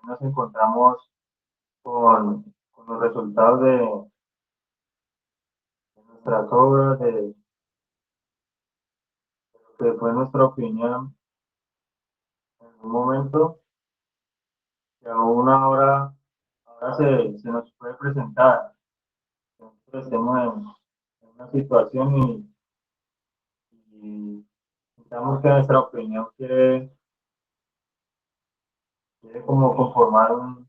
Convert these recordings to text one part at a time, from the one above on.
nos encontramos con los resultados de nuestras obras, de lo que fue nuestra opinión en un momento, que aún ahora se nos puede presentar. Nosotros estemos en una situación y pensamos que nuestra opinión quiere como conformar algo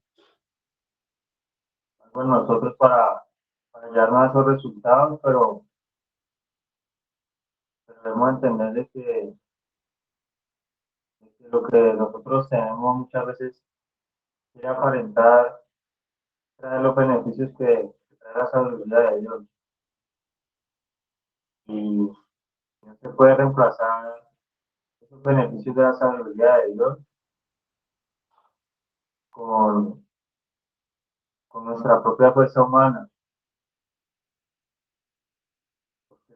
en nosotros para llegar a esos resultados, pero debemos entender de que lo que nosotros tenemos muchas veces quiere aparentar, traer los beneficios que trae la sabiduría de Dios. Y no se puede reemplazar esos beneficios de la sabiduría de Dios con, con nuestra propia fuerza humana.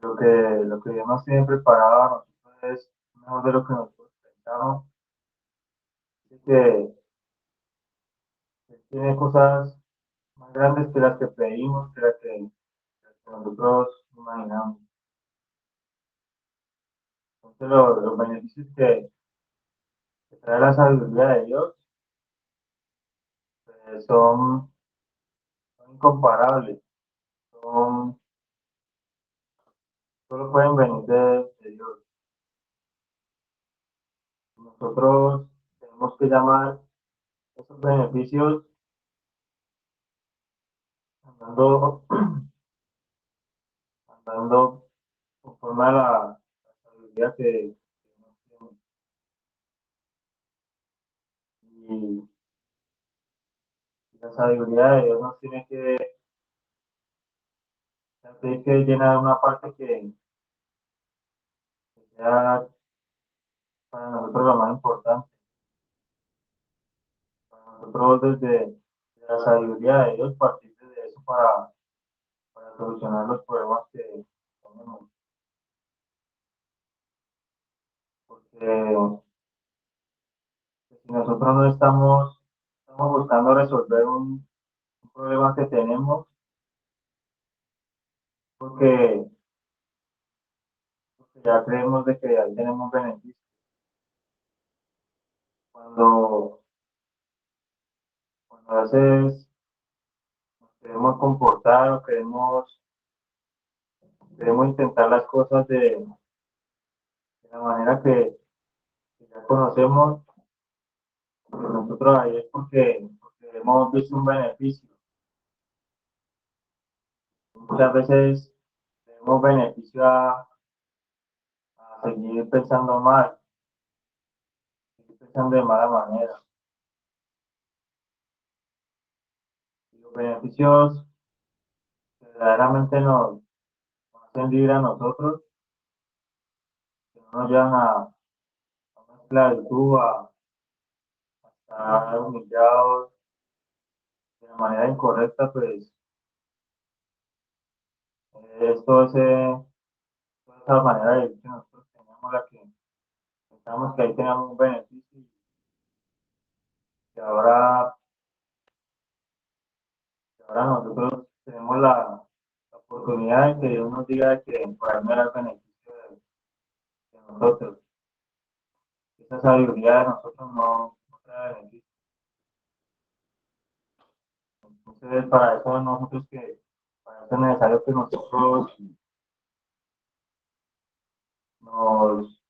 Lo que Dios nos tiene preparado a nosotros es mejor de lo que nosotros pensamos. Así que tiene cosas más grandes que las que pedimos, que nosotros imaginamos. Entonces, los beneficios que trae la sabiduría de Dios son incomparables, son, solo pueden venir de Dios. Nosotros tenemos que llamar esos beneficios andando, andando conforme a la sabiduría que nos tiene. Y la sabiduría de Dios nos tiene que llenar una parte que sea para nosotros lo más importante. Para nosotros desde la sabiduría de Dios, partir de eso para solucionar los problemas que tenemos. Porque si nosotros no estamos buscando resolver un problema que tenemos, porque, porque ya creemos de que ahí tenemos beneficios. Cuando, cuando a veces nos queremos comportar o queremos intentar las cosas de la manera que ya conocemos, pues nosotros ahí es porque hemos visto un beneficio. Muchas veces tenemos beneficio a seguir pensando mal, seguir pensando de mala manera. Y los beneficios que verdaderamente nos hacen vivir a nosotros, que no nos llevan a una esclavitud, a estar humillados de la manera incorrecta, pues es toda esa manera de vivir que nosotros tenemos, la que pensamos que ahí tenemos un beneficio y que que ahora nosotros tenemos la oportunidad de que Dios nos diga que por ahí no era el beneficio de nosotros. Esa sabiduría de nosotros no trae beneficio. Entonces, para eso es necesario que nosotros nos,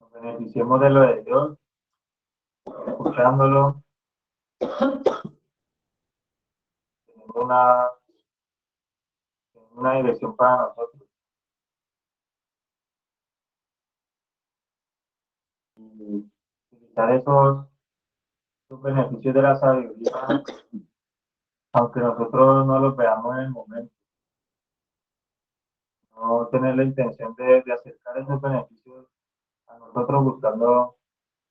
nos beneficiemos de lo de Dios, escuchándolo, teniendo una dirección para nosotros. Y utilizar esos beneficios de la sabiduría, aunque nosotros no los veamos en el momento. No tener la intención de acercar esos beneficios a nosotros buscando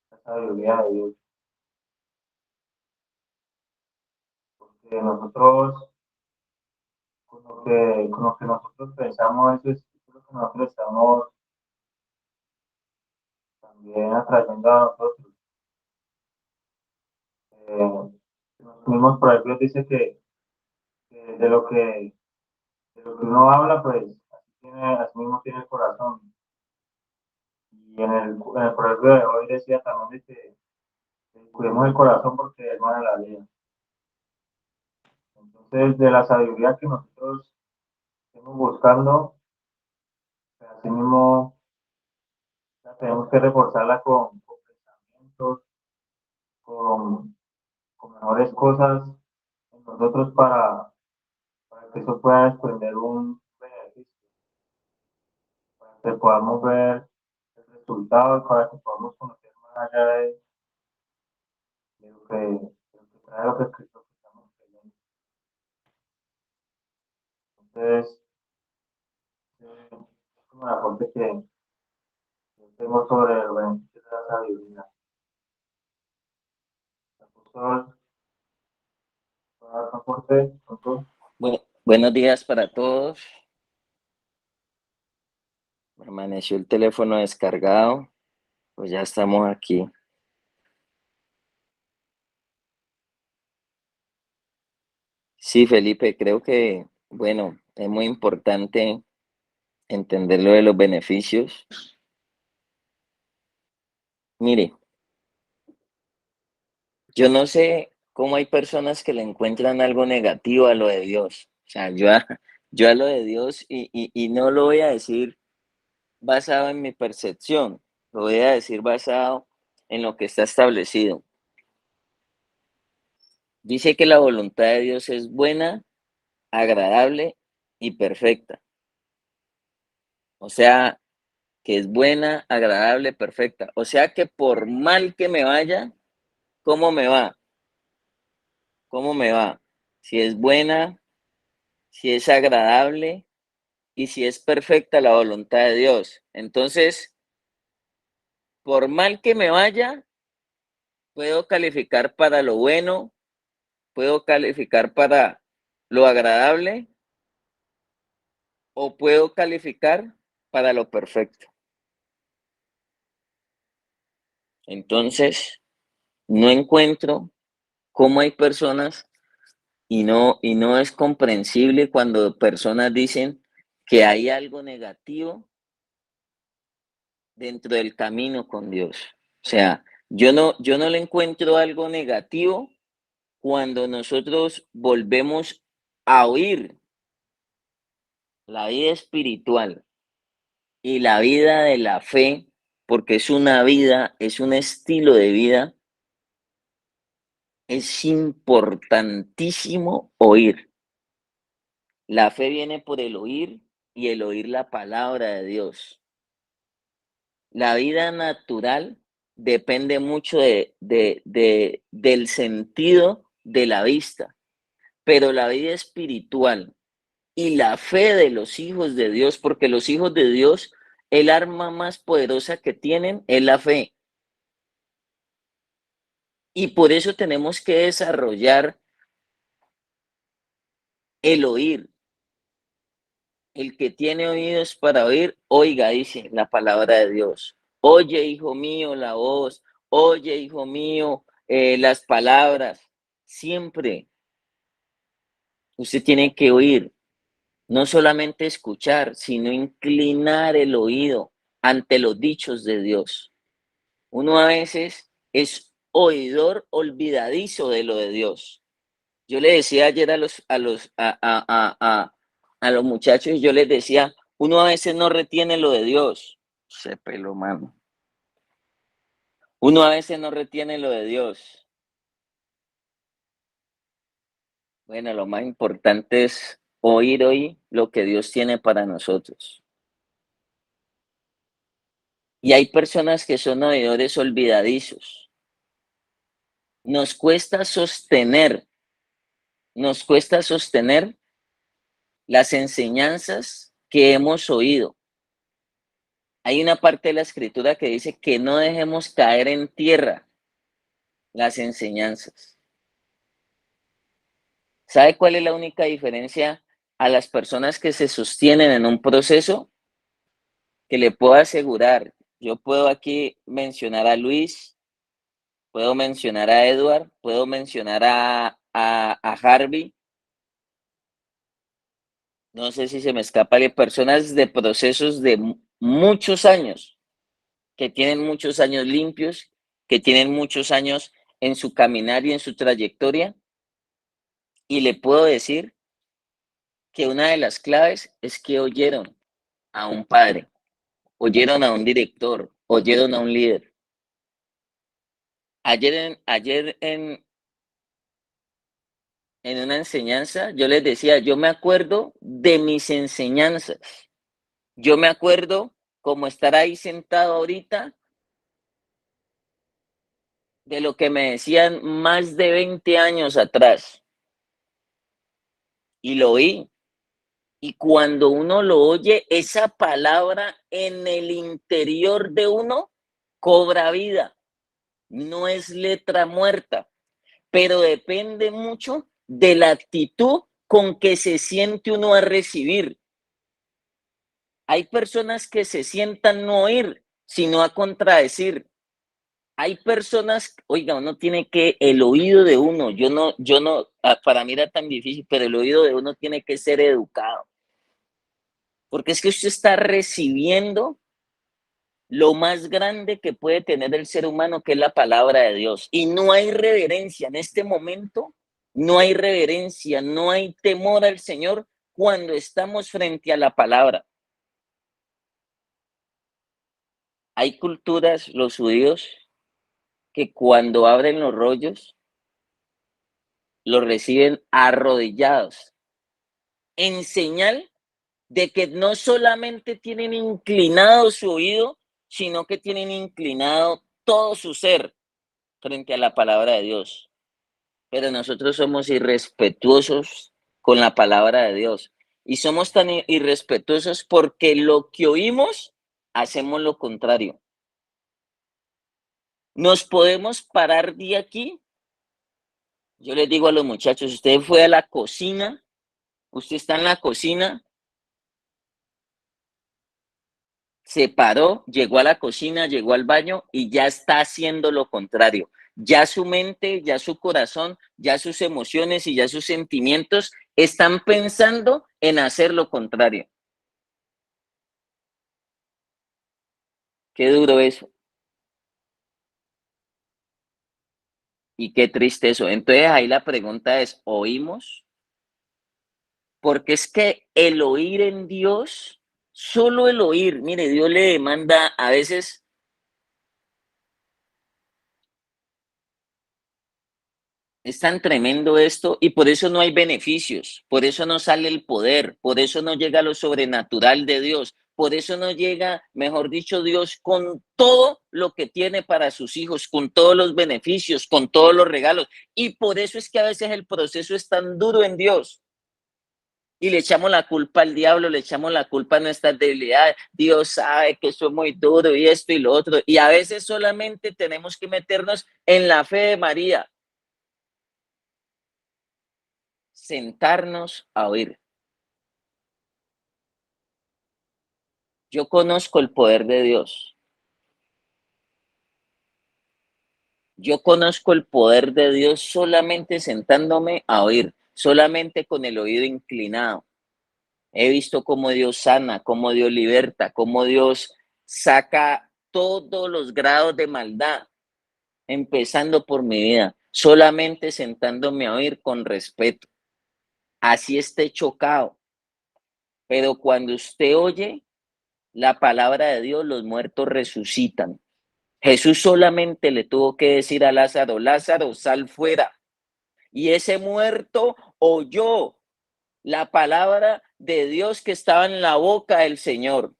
la sabiduría de Dios. Porque nosotros, con lo que nosotros pensamos, eso es lo que nosotros estamos también atrayendo a nosotros. los mismos proverbios dice que de lo que uno habla, pues así mismo tiene el corazón. Y en el proverbio de hoy decía también de que cuidemos el corazón porque es hermana la vida. Entonces, de la sabiduría que nosotros estemos buscando, pues, así mismo tenemos que reforzarla con pensamientos, con, con mejores cosas en nosotros para que eso pueda desprender un beneficio, para que podamos ver el resultado y para que podamos conocer más allá de lo que trae lo que estamos creyendo. Entonces, es como el aporte que yo tengo sobre el beneficio de la sabiduría. El profesor, ¿puede dar un aporte? ¿Pronto? Buenos días para todos. Permaneció el teléfono descargado, pues ya estamos aquí. Sí, Felipe, creo que, bueno, es muy importante entender lo de los beneficios. Mire, yo no sé cómo hay personas que le encuentran algo negativo a lo de Dios. O sea, yo a lo de Dios, y no lo voy a decir basado en mi percepción, lo voy a decir basado en lo que está establecido. Dice que la voluntad de Dios es buena, agradable y perfecta. O sea, que es buena, agradable, perfecta. O sea que por mal que me vaya, ¿cómo me va? ¿Cómo me va? Si es buena, si es agradable y si es perfecta la voluntad de Dios. Entonces, por mal que me vaya, puedo calificar para lo bueno, puedo calificar para lo agradable o puedo calificar para lo perfecto. Entonces, no encuentro cómo hay personas y no es comprensible cuando personas dicen que hay algo negativo dentro del camino con Dios. O sea, yo no le encuentro algo negativo cuando nosotros volvemos a oír la vida espiritual y la vida de la fe, porque es una vida, es un estilo de vida. Es importantísimo oír. La fe viene por el oír y el oír la palabra de Dios. La vida natural depende mucho del sentido de la vista, pero la vida espiritual y la fe de los hijos de Dios, porque los hijos de Dios, el arma más poderosa que tienen es la fe. Y por eso tenemos que desarrollar el oír. El que tiene oídos para oír, oiga, dice la palabra de Dios. Oye, hijo mío, la voz. Oye, hijo mío, las palabras. Siempre usted tiene que oír, no solamente escuchar, sino inclinar el oído ante los dichos de Dios. Uno a veces es oidor olvidadizo de lo de Dios. Yo le decía ayer a los muchachos, yo les decía, uno a veces no retiene lo de Dios. Se peló, mano. Uno a veces no retiene lo de Dios. Bueno, lo más importante es oír hoy lo que Dios tiene para nosotros. Y hay personas que son oidores olvidadizos. Nos cuesta sostener las enseñanzas que hemos oído. Hay una parte de la escritura que dice que no dejemos caer en tierra las enseñanzas. ¿Sabe cuál es la única diferencia a las personas que se sostienen en un proceso? Que le puedo asegurar, yo puedo aquí mencionar a Luis, puedo mencionar a Edward, puedo mencionar a Harvey, no sé si se me escapa, de personas de procesos de muchos años, que tienen muchos años limpios, que tienen muchos años en su caminar y en su trayectoria, y le puedo decir que una de las claves es que oyeron a un padre, oyeron a un director, oyeron a un líder. Ayer en una enseñanza, yo les decía, yo me acuerdo de mis enseñanzas. Yo me acuerdo como estar ahí sentado ahorita de lo que me decían más de 20 años atrás. Y lo oí. Y cuando uno lo oye, esa palabra en el interior de uno cobra vida. No es letra muerta, pero depende mucho de la actitud con que se siente uno a recibir. Hay personas que se sientan no oír, sino a contradecir. Hay personas, oiga, uno tiene que, el oído de uno, yo no, para mí era tan difícil, pero el oído de uno tiene que ser educado. Porque es que usted está recibiendo lo más grande que puede tener el ser humano, que es la palabra de Dios. Y no hay reverencia en este momento, no hay reverencia, no hay temor al Señor cuando estamos frente a la palabra. Hay culturas, los judíos, que cuando abren los rollos, los reciben arrodillados, en señal de que no solamente tienen inclinado su oído, sino que tienen inclinado todo su ser frente a la palabra de Dios. Pero nosotros somos irrespetuosos con la palabra de Dios. Y somos tan irrespetuosos porque lo que oímos, hacemos lo contrario. Nos podemos parar de aquí. Yo les digo a los muchachos, usted fue a la cocina, usted está en la cocina, se paró, llegó a la cocina, llegó al baño y ya está haciendo lo contrario. Ya su mente, ya su corazón, ya sus emociones y ya sus sentimientos están pensando en hacer lo contrario. Qué duro eso y qué triste eso. Entonces ahí la pregunta es, ¿oímos? Porque es que el oír en Dios, solo el oír, mire, Dios le demanda a veces. Es tan tremendo esto y por eso no hay beneficios, por eso no sale el poder, por eso no llega lo sobrenatural de Dios, por eso no llega, mejor dicho, Dios con todo lo que tiene para sus hijos, con todos los beneficios, con todos los regalos. Y por eso es que a veces el proceso es tan duro en Dios. Y le echamos la culpa al diablo, le echamos la culpa a nuestras debilidades. Dios sabe que eso es muy duro y esto y lo otro. Y a veces solamente tenemos que meternos en la fe de María, sentarnos a oír. Yo conozco el poder de Dios. Yo conozco el poder de Dios solamente sentándome a oír, solamente con el oído inclinado. He visto cómo Dios sana, cómo Dios liberta, cómo Dios saca todos los grados de maldad, empezando por mi vida, solamente sentándome a oír con respeto. Así esté chocado. Pero cuando usted oye la palabra de Dios, los muertos resucitan. Jesús solamente le tuvo que decir a Lázaro, Lázaro, sal fuera. Y ese muerto oyó la palabra de Dios que estaba en la boca del Señor.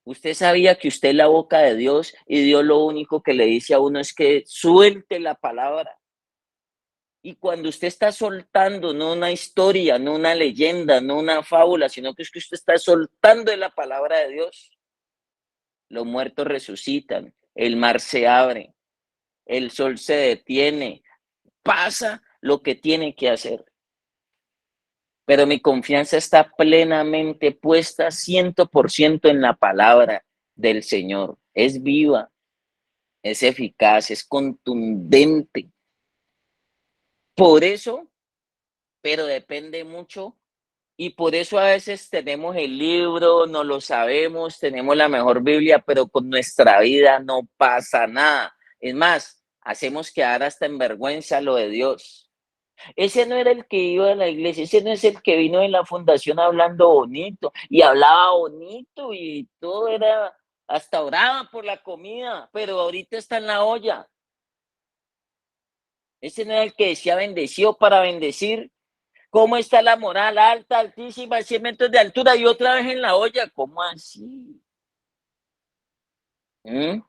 Usted sabía que usted es la boca de Dios y Dios lo único que le dice a uno es que suelte la palabra. Y cuando usted está soltando, no una historia, no una leyenda, no una fábula, sino que es que usted está soltando la palabra de Dios, los muertos resucitan, el mar se abre, el sol se detiene, pasa lo que tiene que hacer. Pero mi confianza está plenamente puesta 100% en la palabra del Señor. Es viva, es eficaz, es contundente. Por eso, pero depende mucho. Y por eso a veces tenemos el libro, no lo sabemos, tenemos la mejor Biblia, pero con nuestra vida no pasa nada. Es más, hacemos quedar hasta en vergüenza lo de Dios. Ese no era el que iba a la iglesia, ese no es el que vino en la fundación hablando bonito y hablaba bonito y todo era, hasta oraba por la comida, pero ahorita está en la olla. Ese no era el que decía bendeció para bendecir. ¿Cómo está la moral? Alta, altísima, 100 metros de altura y otra vez en la olla. ¿Cómo así? ¿Mm?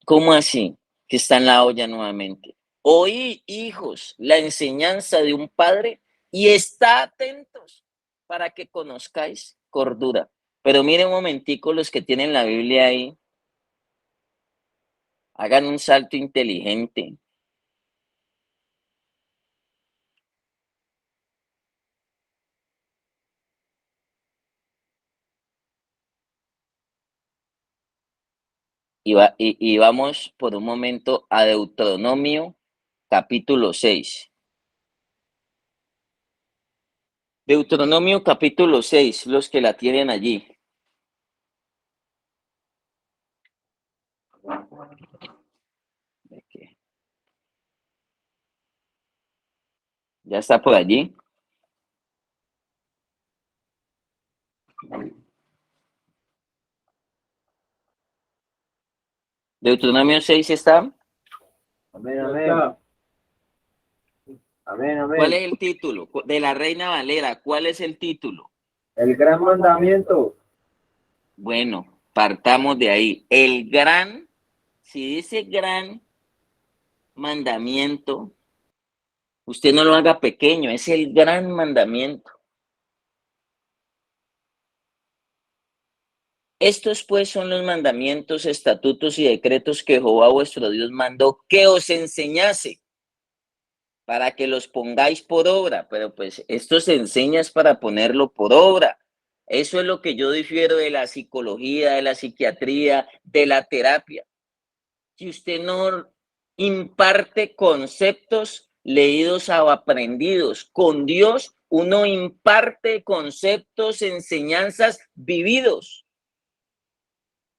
¿Cómo así? Que está en la olla nuevamente. Oí, hijos, la enseñanza de un padre y está atentos para que conozcáis cordura. Pero miren un momentico los que tienen la Biblia ahí, hagan un salto inteligente. Y vamos por un momento a Deuteronomio capítulo 6. Deuteronomio capítulo 6, los que la tienen allí. ¿Ya está por allí? Deuteronomio 6 está. Amén, amén. Amén, ¿Cuál amén. es el título? De la Reina Valera, ¿cuál es el título? El gran mandamiento. Bueno, partamos de ahí. El gran, si dice gran mandamiento, usted no lo haga pequeño, es el gran mandamiento. Estos pues son los mandamientos, estatutos y decretos que Jehová vuestro Dios mandó que os enseñase para que los pongáis por obra, pero pues esto se enseña es para ponerlo por obra. Eso es lo que yo difiero de la psicología, de la psiquiatría, de la terapia. Si usted no imparte conceptos leídos o aprendidos con Dios, uno imparte conceptos, enseñanzas vividos.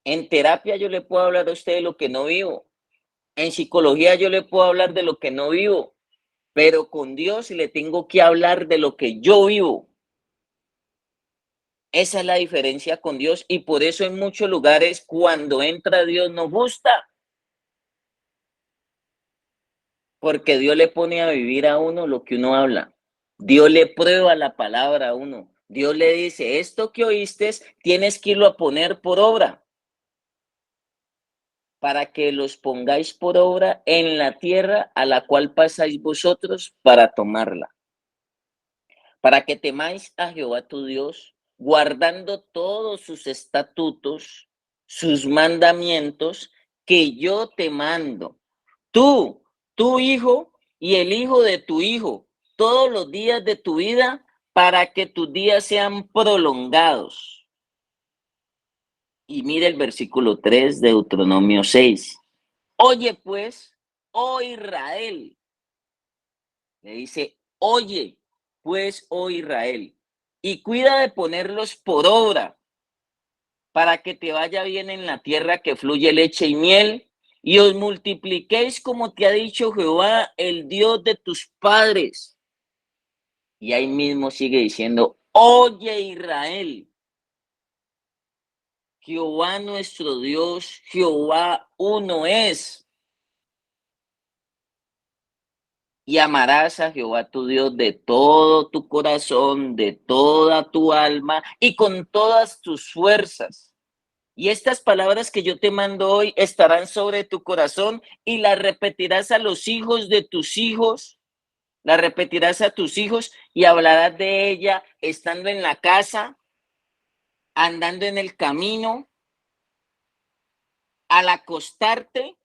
En terapia yo le puedo hablar a usted de lo que no vivo. En psicología yo le puedo hablar de lo que no vivo. Pero con Dios le tengo que hablar de lo que yo vivo. Esa es la diferencia con Dios y por eso en muchos lugares cuando entra Dios nos gusta. Porque Dios le pone a vivir a uno lo que uno habla. Dios le prueba la palabra a uno. Dios le dice, esto que oíste tienes que irlo a poner por obra. Para que los pongáis por obra en la tierra a la cual pasáis vosotros para tomarla. Para que temáis a Jehová tu Dios, guardando todos sus estatutos, sus mandamientos, que yo te mando. Tú, tu hijo y el hijo de tu hijo, todos los días de tu vida, para que tus días sean prolongados. Y mire el versículo 3 de Deuteronomio 6. Oye pues, oh Israel. Le dice, oye pues, oh Israel, y cuida de ponerlos por obra para que te vaya bien en la tierra que fluye leche y miel, y os multipliquéis como te ha dicho Jehová, el Dios de tus padres. Y ahí mismo sigue diciendo, oye Israel, Jehová nuestro Dios, Jehová uno es. Y amarás a Jehová tu Dios de todo tu corazón, de toda tu alma y con todas tus fuerzas. Y estas palabras que yo te mando hoy estarán sobre tu corazón y las repetirás a los hijos de tus hijos, las repetirás a tus hijos y hablarás de ella estando en la casa, andando en el camino, al acostarte,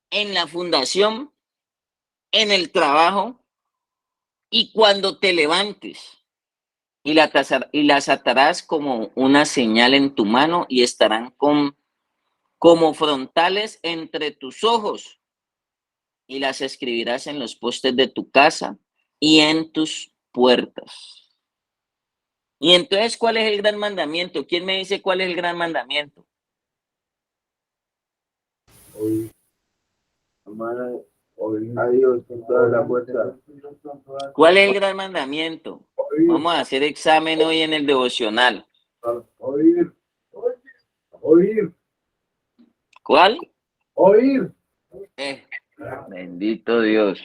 en la fundación, en el trabajo y cuando te levantes. y las atarás como una señal en tu mano y estarán como frontales entre tus ojos y las escribirás en los postes de tu casa y en tus puertas. Y entonces, ¿cuál es el gran mandamiento? ¿Quién me dice cuál es el gran mandamiento? Oír, oír a Dios con toda la fuerza. ¿Cuál es el gran mandamiento? Oír, Vamos a hacer examen hoy en el devocional. oír, oír, ¿Cuál? oír. Bendito Dios.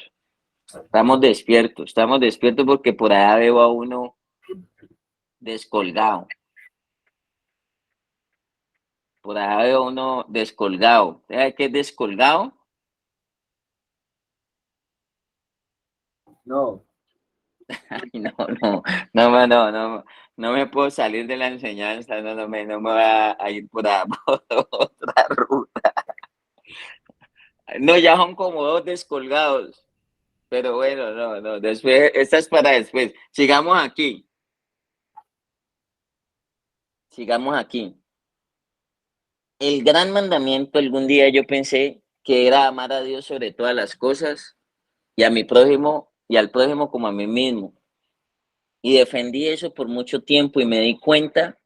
Estamos despiertos porque por allá veo a uno descolgado. Por allá veo a uno descolgado. ¿Sabe qué es descolgado? No, No me puedo salir de la enseñanza, no me va a ir por otra ruta. No, ya son como dos descolgados. Pero bueno, después, esta es para después. Sigamos aquí. El gran mandamiento, algún día yo pensé que era amar a Dios sobre todas las cosas y a mi prójimo y al prójimo como a mí mismo. Y defendí eso por mucho tiempo y me di cuenta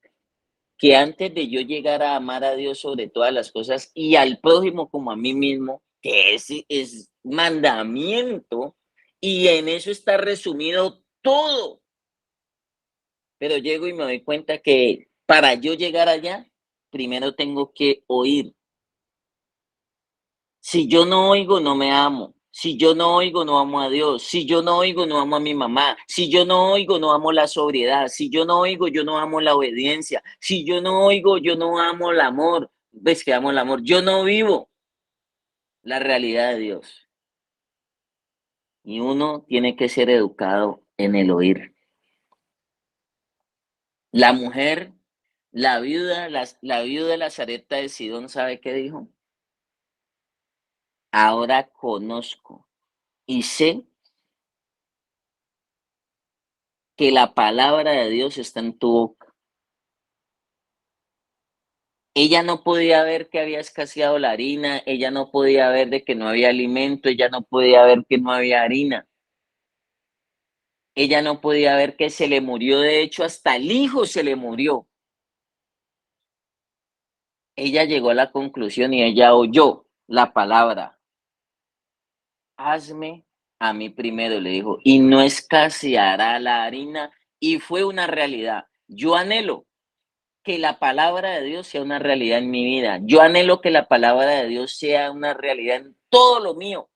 que antes de yo llegar a amar a Dios sobre todas las cosas y al prójimo como a mí mismo, que es mandamiento, y en eso está resumido todo. Pero llego y me doy cuenta que para yo llegar allá, primero tengo que oír. Si yo no oigo, no me amo. Si yo no oigo, no amo a Dios. Si yo no oigo, no amo a mi mamá. Si yo no oigo, no amo la sobriedad. Si yo no oigo, yo no amo la obediencia. Si yo no oigo, yo no amo el amor. ¿Ves que amo el amor? Yo no vivo la realidad de Dios. Y uno tiene que ser educado en el oír. La mujer, la viuda de la Zareta de Sidón, ¿sabe qué dijo? Ahora conozco y sé que la palabra de Dios está en tu boca. Ella no podía ver que había escaseado la harina, ella no podía ver de que no había alimento, ella no podía ver que no había harina, ella no podía ver que se le murió, de hecho hasta el hijo se le murió. Ella llegó a la conclusión y ella oyó la palabra, hazme a mí primero, le dijo, y no escaseará la harina, y fue una realidad. Yo anhelo que la palabra de Dios sea una realidad en mi vida. Yo anhelo que la palabra de Dios sea una realidad en todo lo mío.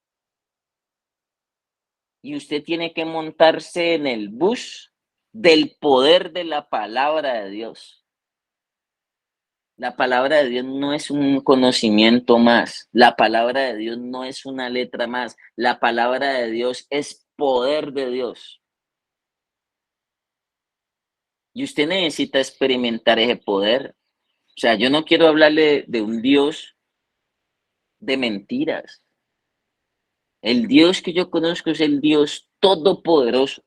Y usted tiene que montarse en el bus del poder de la palabra de Dios. La palabra de Dios no es un conocimiento más. La palabra de Dios no es una letra más. La palabra de Dios es poder de Dios. Y usted necesita experimentar ese poder. O sea, yo no quiero hablarle de un Dios de mentiras. El Dios que yo conozco es el Dios todopoderoso.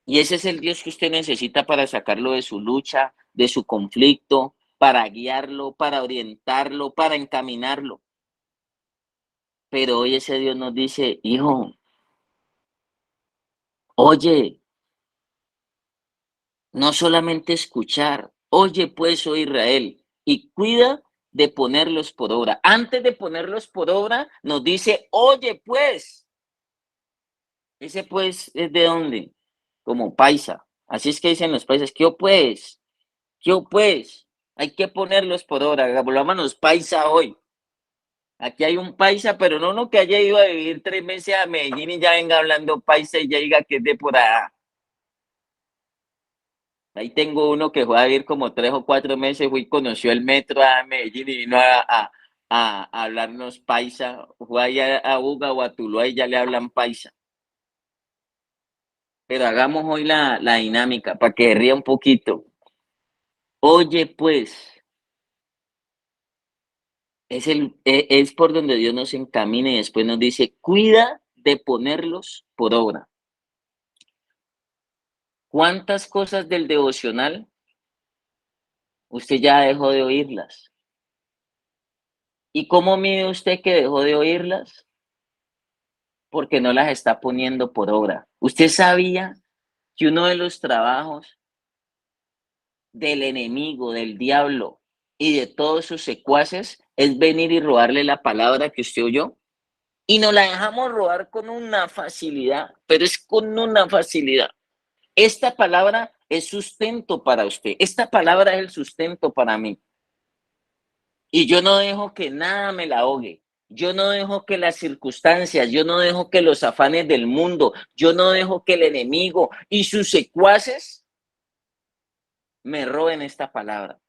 Y ese es el Dios que usted necesita para sacarlo de su lucha, de su conflicto, para guiarlo, para orientarlo, para encaminarlo. Pero hoy ese Dios nos dice, hijo, oye, no solamente escuchar, oye pues, oh Israel, y cuida de ponerlos por obra. Antes de ponerlos por obra, nos dice, oye pues. Ese pues es de dónde? Como paisa. Así es que dicen los paisas, ¿qué pues? ¿Qué pues? Hay que ponerlos por obra. Volvámonos paisa hoy. Aquí hay un paisa, pero no uno que haya ido a vivir 3 meses a Medellín y ya venga hablando paisa y ya diga que es de por allá. Ahí tengo uno que fue a vivir como 3 o 4 meses, fue y conoció el metro a Medellín y vino a hablarnos paisa. Fue allá a Buga o a Tuluá y ya le hablan paisa. Pero hagamos hoy la dinámica para que ría un poquito. Oye, pues, es por donde Dios nos encamina y después nos dice, cuida de ponerlos por obra. ¿Cuántas cosas del devocional usted ya dejó de oírlas? ¿Y cómo mide usted que dejó de oírlas? Porque no las está poniendo por obra. ¿Usted sabía que uno de los trabajos del enemigo, del diablo y de todos sus secuaces es venir y robarle la palabra que usted oyó? Y nos la dejamos robar con una facilidad, pero es con una facilidad. Esta palabra es sustento para usted. Esta palabra es el sustento para mí. Y yo no dejo que nada me la ahogue. Yo no dejo que las circunstancias, yo no dejo que los afanes del mundo, yo no dejo que el enemigo y sus secuaces me roben esta palabra.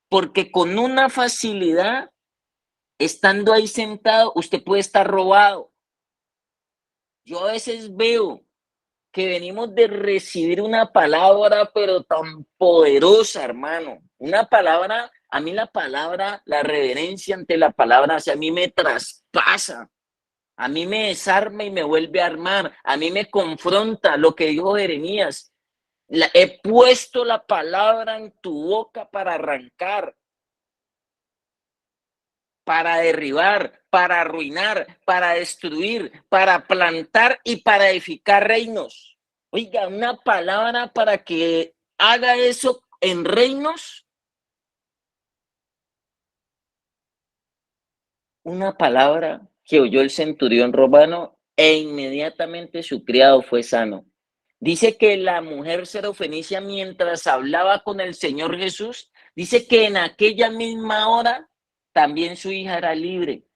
Porque con una facilidad, estando ahí sentado, usted puede estar robado. Yo a veces veo que venimos de recibir una palabra, pero tan poderosa, hermano. Una palabra, a mí la palabra, la reverencia ante la palabra, o sea, a mí me traspasa. A mí me desarma y me vuelve a armar. A mí me confronta lo que dijo Jeremías. He puesto la palabra en tu boca para arrancar, para derribar, para arruinar, para destruir, para plantar y para edificar reinos. Oiga, una palabra para que haga eso en reinos. Una palabra que oyó el centurión romano e inmediatamente su criado fue sano. Dice que la mujer serofenicia, mientras hablaba con el Señor Jesús, dice que en aquella misma hora también su hija era libre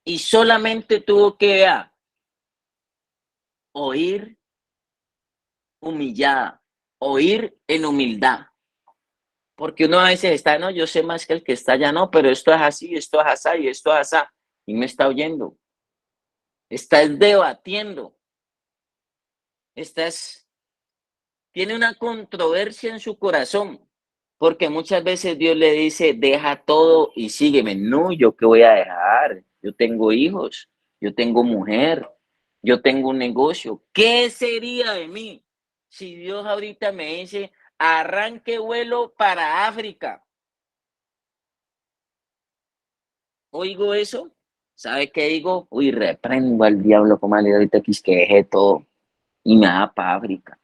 y solamente tuvo que oír humillada, oír en humildad. Porque uno a veces está, no, yo sé más que el que está allá, no, pero esto es así, esto es así, y esto es así, y me está oyendo. Estás debatiendo. Tiene una controversia en su corazón, porque muchas veces Dios le dice, deja todo y sígueme. No, ¿yo qué voy a dejar? Yo tengo hijos, yo tengo mujer, yo tengo un negocio. ¿Qué sería de mí si Dios ahorita me dice, arranque vuelo para África? Oigo eso, ¿sabe qué digo? Uy, reprendo al diablo, comadre, ahorita que es que dejé todo y me da para África.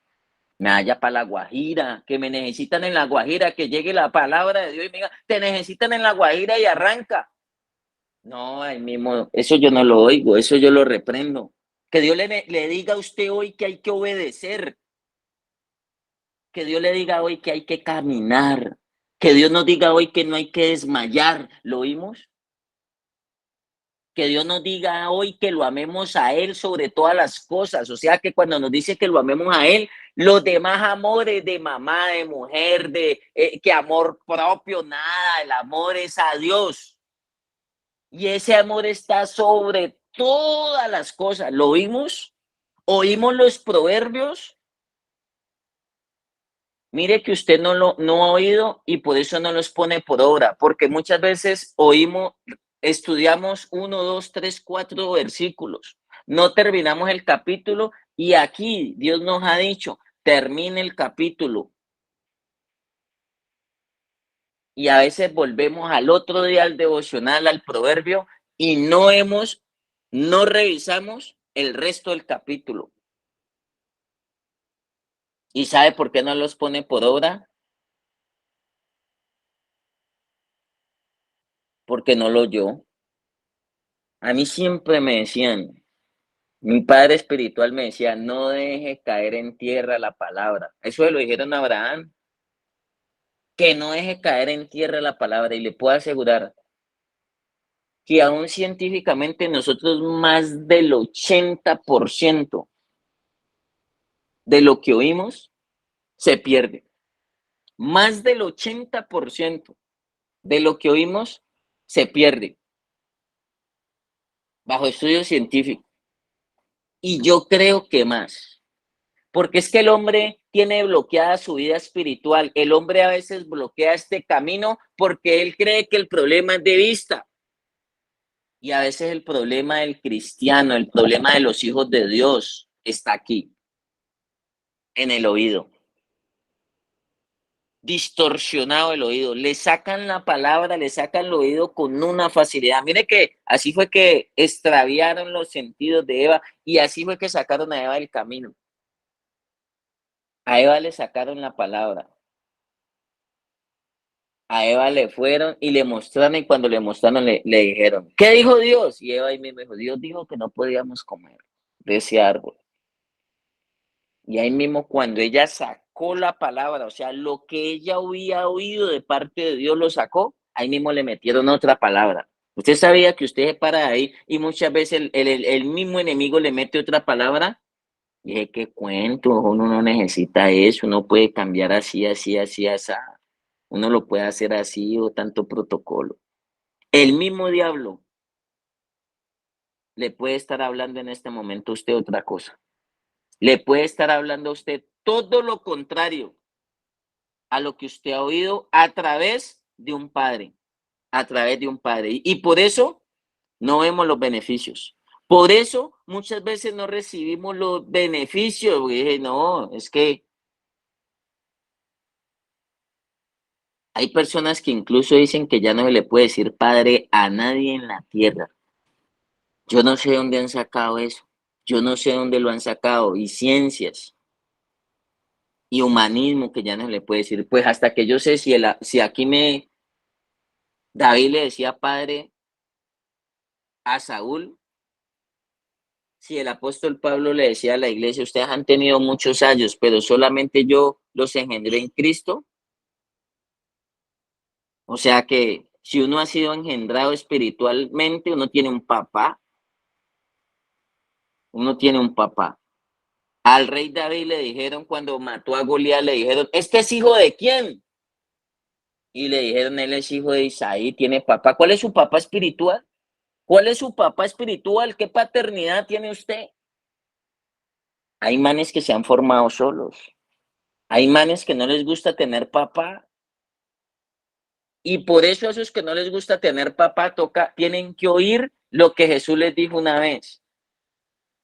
Me vaya para La Guajira, que me necesitan en La Guajira, que llegue la palabra de Dios y me diga, te necesitan en La Guajira y arranca. No, ahí mismo, eso yo no lo oigo, eso yo lo reprendo. Que Dios le diga a usted hoy que hay que obedecer, que Dios le diga hoy que hay que caminar, que Dios nos diga hoy que no hay que desmayar, ¿lo oímos? Que Dios nos diga hoy que lo amemos a Él sobre todas las cosas. O sea, que cuando nos dice que lo amemos a Él, los demás amores de mamá, de mujer, que amor propio, nada, el amor es a Dios. Y ese amor está sobre todas las cosas. ¿Lo oímos? ¿Oímos los proverbios? Mire que usted no ha oído y por eso no los pone por obra, porque muchas veces estudiamos 1, 2, 3, 4 versículos, no terminamos el capítulo y aquí Dios nos ha dicho, termine el capítulo. Y a veces volvemos al otro día al devocional, al proverbio, y no revisamos el resto del capítulo. ¿Y sabe por qué no los pone por obra? Porque no lo oyó. A mí siempre me decían, mi padre espiritual me decía, no deje caer en tierra la palabra. Eso se lo dijeron a Abraham, que no deje caer en tierra la palabra. Y le puedo asegurar que aún científicamente nosotros más del 80% de lo que oímos se pierde. Más del 80% de lo que oímos se pierde bajo estudios científicos. Y yo creo que más. Porque es que el hombre tiene bloqueada su vida espiritual. El hombre a veces bloquea este camino porque él cree que el problema es de vista. Y a veces el problema del cristiano, el problema de los hijos de Dios está aquí. en el oído. Distorsionado el oído. Le sacan la palabra, le sacan el oído con una facilidad. Mire que así fue que extraviaron los sentidos de Eva y así fue que sacaron a Eva del camino. A Eva le sacaron la palabra. A Eva le fueron y le mostraron, y cuando le mostraron le dijeron, ¿qué dijo Dios? Y Eva ahí mismo dijo, Dios dijo que no podíamos comer de ese árbol. Y ahí mismo cuando ella sacó la palabra, o sea, lo que ella había oído de parte de Dios lo sacó, ahí mismo le metieron otra palabra. Usted sabía que usted se para ahí y muchas veces el mismo enemigo le mete otra palabra. Y dije, qué cuento, uno no necesita eso, uno puede cambiar así, así, así, así. Uno lo puede hacer así o tanto protocolo. El mismo diablo le puede estar hablando en este momento a usted otra cosa. Le puede estar hablando a usted todo lo contrario a lo que usted ha oído a través de un padre, a través de un padre. Y por eso no vemos los beneficios. Por eso muchas veces no recibimos los beneficios. Porque no, es que hay personas que incluso dicen que ya no se le puede decir padre a nadie en la tierra. Yo no sé de dónde han sacado eso. Yo no sé de dónde lo han sacado. Y ciencias y humanismo que ya no se le puede decir. Pues hasta que yo sé si aquí David le decía padre a Saúl, si el apóstol Pablo le decía a la iglesia, ustedes han tenido muchos años, pero solamente yo los engendré en Cristo. O sea que si uno ha sido engendrado espiritualmente, uno tiene un papá. Uno tiene un papá. Al rey David le dijeron cuando mató a Goliat, le dijeron, ¿este es hijo de quién? Y le dijeron, él es hijo de Isaí, tiene papá. ¿Cuál es su papá espiritual? ¿Cuál es su papá espiritual? ¿Qué paternidad tiene usted? Hay manes que se han formado solos. Hay manes que no les gusta tener papá. Y por eso a esos que no les gusta tener papá tienen que oír lo que Jesús les dijo una vez.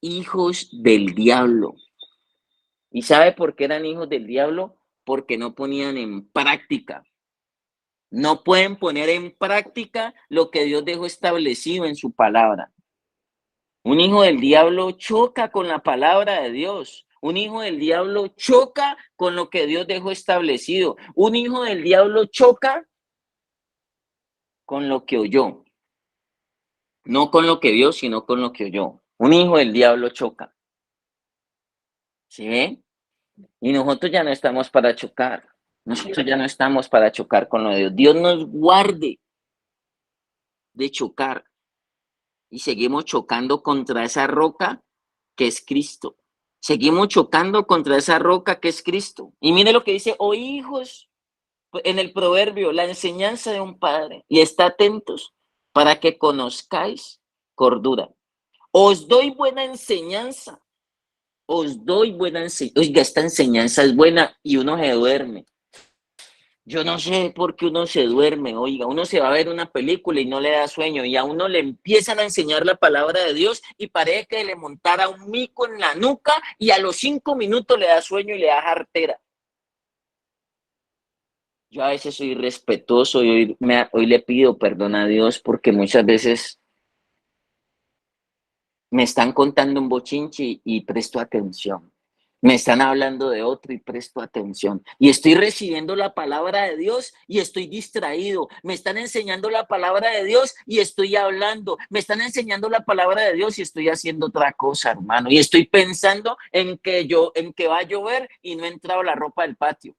Hijos del diablo. ¿Y sabe por qué eran hijos del diablo? Porque no ponían en práctica. No pueden poner en práctica lo que Dios dejó establecido en su palabra. Un hijo del diablo choca con la palabra de Dios. Un hijo del diablo choca con lo que Dios dejó establecido. Un hijo del diablo choca con lo que oyó. No con lo que vio, sino con lo que oyó. Un hijo del diablo choca. ¿Sí ve? Y nosotros ya no estamos para chocar. Nosotros ya no estamos para chocar con lo de Dios. Dios nos guarde de chocar. Y seguimos chocando contra esa roca que es Cristo. Seguimos chocando contra esa roca que es Cristo. Y mire lo que dice, oh hijos, en el proverbio, la enseñanza de un padre. Y está atentos para que conozcáis cordura. Os doy buena enseñanza. Os doy buena enseñanza. Oiga, esta enseñanza es buena y uno se duerme. Yo no sé por qué uno se duerme, oiga, uno se va a ver una película y no le da sueño y a uno le empiezan a enseñar la palabra de Dios y parece que le montara un mico en la nuca y a los 5 minutos le da sueño y le da jartera. Yo a veces soy respetuoso y hoy le pido perdón a Dios porque muchas veces me están contando un bochinche y presto atención. Me están hablando de otro y presto atención. Y estoy recibiendo la palabra de Dios y estoy distraído. Me están enseñando la palabra de Dios y estoy hablando. Me están enseñando la palabra de Dios y estoy haciendo otra cosa, hermano. Y estoy pensando en que va a llover y no he entrado la ropa del patio.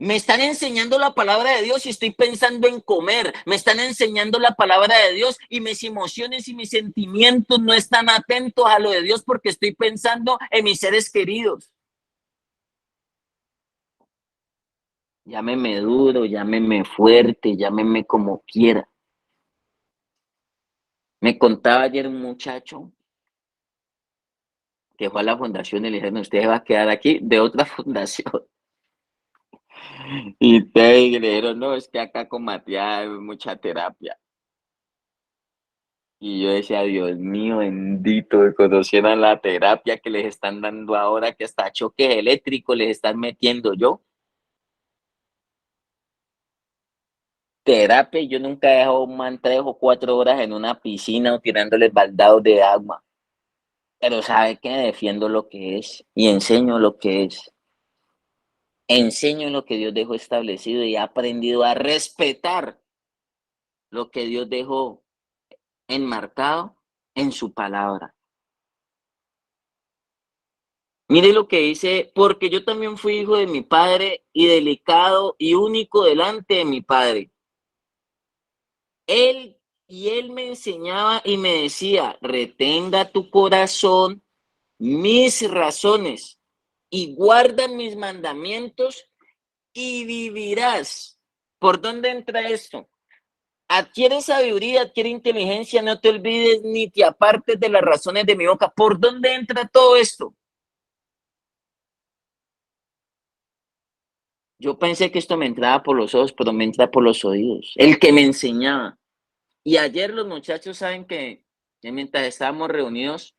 Me están enseñando la palabra de Dios y estoy pensando en comer. Me están enseñando la palabra de Dios y mis emociones y mis sentimientos no están atentos a lo de Dios porque estoy pensando en mis seres queridos. Llámeme duro, llámeme fuerte, llámeme como quiera. Me contaba ayer un muchacho que fue a la fundación y le dijeron, usted va a quedar aquí de otra fundación. Y le dijeron, no, es que acá con Matías hay mucha terapia. Y yo decía, Dios mío, bendito, que conocieran la terapia que les están dando ahora, que hasta choques eléctricos les están metiendo yo. Terapia, yo nunca he dejado un man 3 o 4 horas en una piscina o tirándoles baldados de agua. Pero sabe que defiendo lo que es y enseño lo que es. Enseño lo que Dios dejó establecido y he aprendido a respetar lo que Dios dejó enmarcado en su palabra. Mire lo que dice, porque yo también fui hijo de mi padre y delicado y único delante de mi padre. Él me enseñaba y me decía, retenga tu corazón mis razones y guarda mis mandamientos y vivirás. ¿Por dónde entra esto? Adquiere sabiduría, adquiere inteligencia, no te olvides ni te apartes de las razones de mi boca. ¿Por dónde entra todo esto? Yo pensé que esto me entraba por los ojos, pero me entra por los oídos. El que me enseñaba. Y ayer los muchachos saben que mientras estábamos reunidos,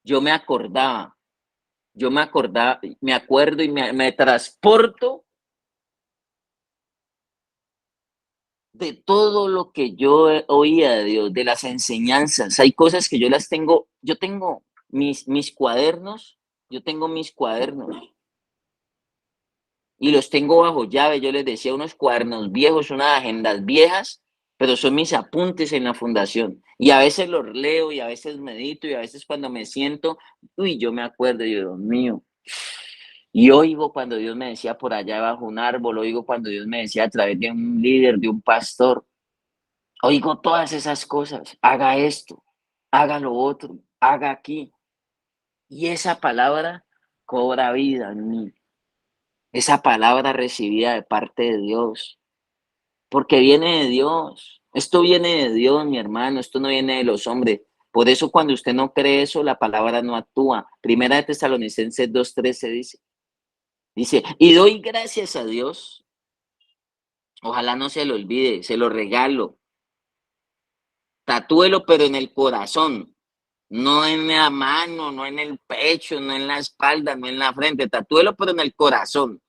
yo me acordaba, me acuerdo y me transporto de todo lo que yo oía de Dios, de las enseñanzas. Hay cosas que yo las tengo, yo tengo mis cuadernos, yo tengo mis cuadernos y los tengo bajo llave. Yo les decía unos cuadernos viejos, unas agendas viejas, pero son mis apuntes en la fundación. Y a veces los leo y a veces medito y a veces cuando me siento, uy, yo me acuerdo, Dios mío. Y oigo cuando Dios me decía por allá bajo un árbol, oigo cuando Dios me decía a través de un líder, de un pastor. Oigo todas esas cosas, haga esto, haga lo otro, haga aquí. Y esa palabra cobra vida en mí. Esa palabra recibida de parte de Dios, porque viene de Dios. Esto viene de Dios, mi hermano, esto no viene de los hombres. Por eso cuando usted no cree eso, la palabra no actúa. Primera de Tesalonicenses 2:13 dice, y doy gracias a Dios. Ojalá no se lo olvide, se lo regalo. Tatúelo, pero en el corazón. No en la mano, no en el pecho, no en la espalda, no en la frente. Tatúelo, pero en el corazón.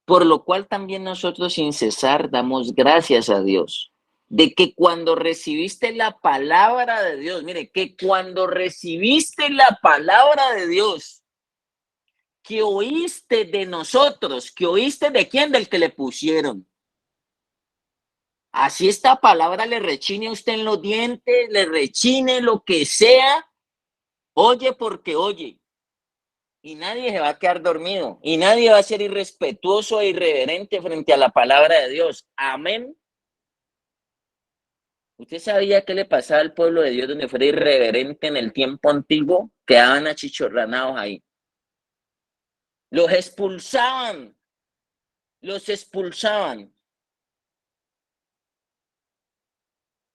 Por lo cual también nosotros sin cesar damos gracias a Dios. De que cuando recibiste la palabra de Dios, mire, que cuando recibiste la palabra de Dios, que oíste de nosotros, que oíste de quién, del que le pusieron. Así esta palabra le rechine a usted en los dientes, le rechine lo que sea, oye porque oye. Y nadie se va a quedar dormido. Y nadie va a ser irrespetuoso e irreverente frente a la palabra de Dios. Amén. ¿Usted sabía qué le pasaba al pueblo de Dios donde fuera irreverente en el tiempo antiguo? Quedaban achichorranados ahí. Los expulsaban. Los expulsaban.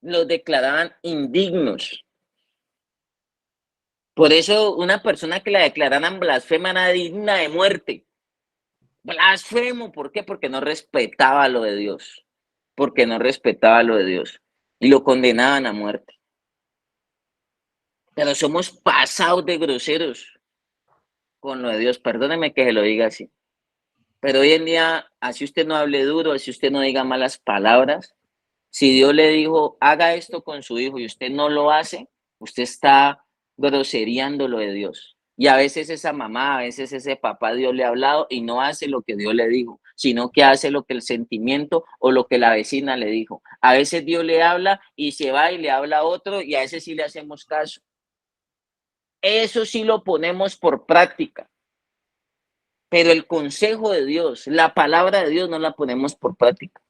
Los declaraban indignos. Por eso una persona que la declararan blasfema era digna de muerte. Blasfemo, ¿por qué? Porque no respetaba lo de Dios. Porque no respetaba lo de Dios. Y lo condenaban a muerte. Pero somos pasados de groseros con lo de Dios. Perdóneme que se lo diga así. Pero hoy en día, así usted no hable duro, así usted no diga malas palabras, si Dios le dijo, haga esto con su hijo y usted no lo hace, usted está grosereando lo de Dios. Y a veces esa mamá, a veces ese papá, Dios le ha hablado y no hace lo que Dios le dijo, sino que hace lo que el sentimiento o lo que la vecina le dijo. A veces Dios le habla y se va y le habla a otro y a ese sí le hacemos caso. Eso sí lo ponemos por práctica. Pero el consejo de Dios, la palabra de Dios no la ponemos por práctica.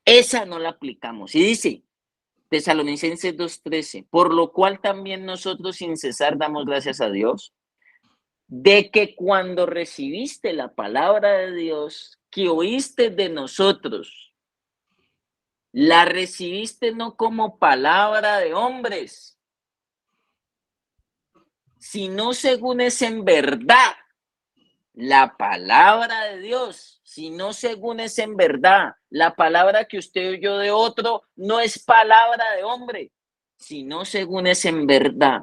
Esa no la aplicamos. Y dice, Tesalonicenses 2:13, por lo cual también nosotros sin cesar damos gracias a Dios, de que cuando recibiste la palabra de Dios, que oíste de nosotros, la recibiste no como palabra de hombres, sino según es en verdad la palabra de Dios, sino según es en verdad. La palabra que usted oyó de otro no es palabra de hombre, sino según es en verdad.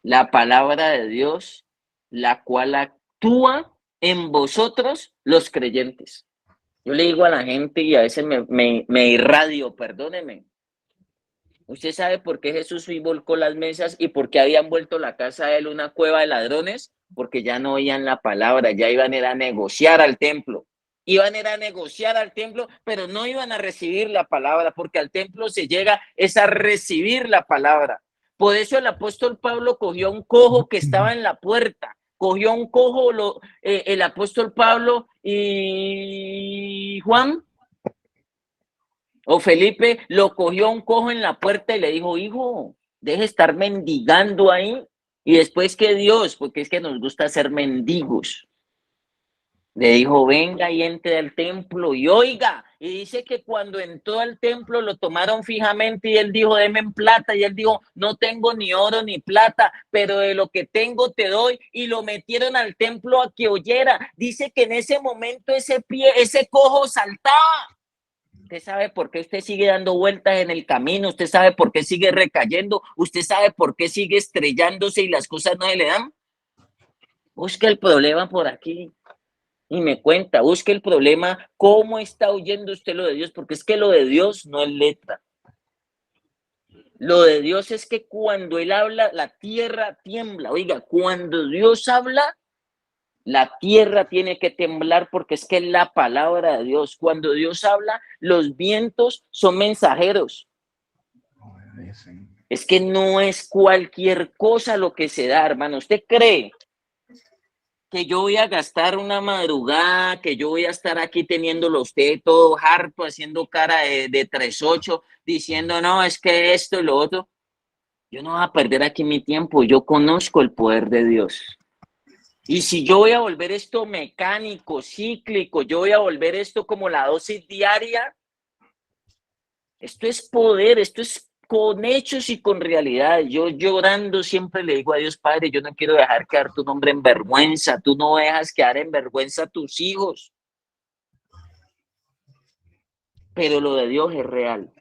La palabra de Dios, la cual actúa en vosotros los creyentes. Yo le digo a la gente y a veces me irradio, perdóneme. ¿Usted sabe por qué Jesús fue y volcó las mesas y por qué habían vuelto la casa de él una cueva de ladrones? Porque ya no oían la palabra, ya iban a negociar al templo. Iban a negociar al templo, pero no iban a recibir la palabra, porque al templo se llega es a recibir la palabra. Por eso el apóstol Pablo cogió a un cojo que estaba en la puerta, cogió a un cojo el apóstol Pablo y Juan, o Felipe lo cogió a un cojo en la puerta y le dijo, hijo, deje de estar mendigando ahí. Y después que Dios, porque es que nos gusta ser mendigos, le dijo, venga y entre al templo y oiga. Y dice que cuando entró al templo lo tomaron fijamente y él dijo, deme en plata. Y él dijo, no tengo ni oro ni plata, pero de lo que tengo te doy. Y lo metieron al templo a que oyera. Dice que en ese momento ese cojo saltaba. Usted sabe por qué usted sigue dando vueltas en el camino, usted sabe por qué sigue recayendo, usted sabe por qué sigue estrellándose y las cosas no se le dan. Busque el problema por aquí y me cuenta, busque el problema, cómo está oyendo usted lo de Dios, porque es que lo de Dios no es letra. Lo de Dios es que cuando Él habla, la tierra tiembla. Oiga, cuando Dios habla, la tierra tiene que temblar porque es que es la palabra de Dios. Cuando Dios habla, los vientos son mensajeros. Es que no es cualquier cosa lo que se da, hermano. ¿Usted cree que yo voy a gastar una madrugada, que yo voy a estar aquí teniéndolo usted todo harto, haciendo cara de 3-8, diciendo, no, es que esto y lo otro? Yo no voy a perder aquí mi tiempo. Yo conozco el poder de Dios. Y si yo voy a volver esto mecánico, cíclico, yo voy a volver esto como la dosis diaria, esto es poder, esto es con hechos y con realidad. Yo llorando siempre le digo a Dios, Padre, yo no quiero dejar quedar tu nombre en vergüenza, tú no dejas quedar en vergüenza a tus hijos. Pero lo de Dios es real.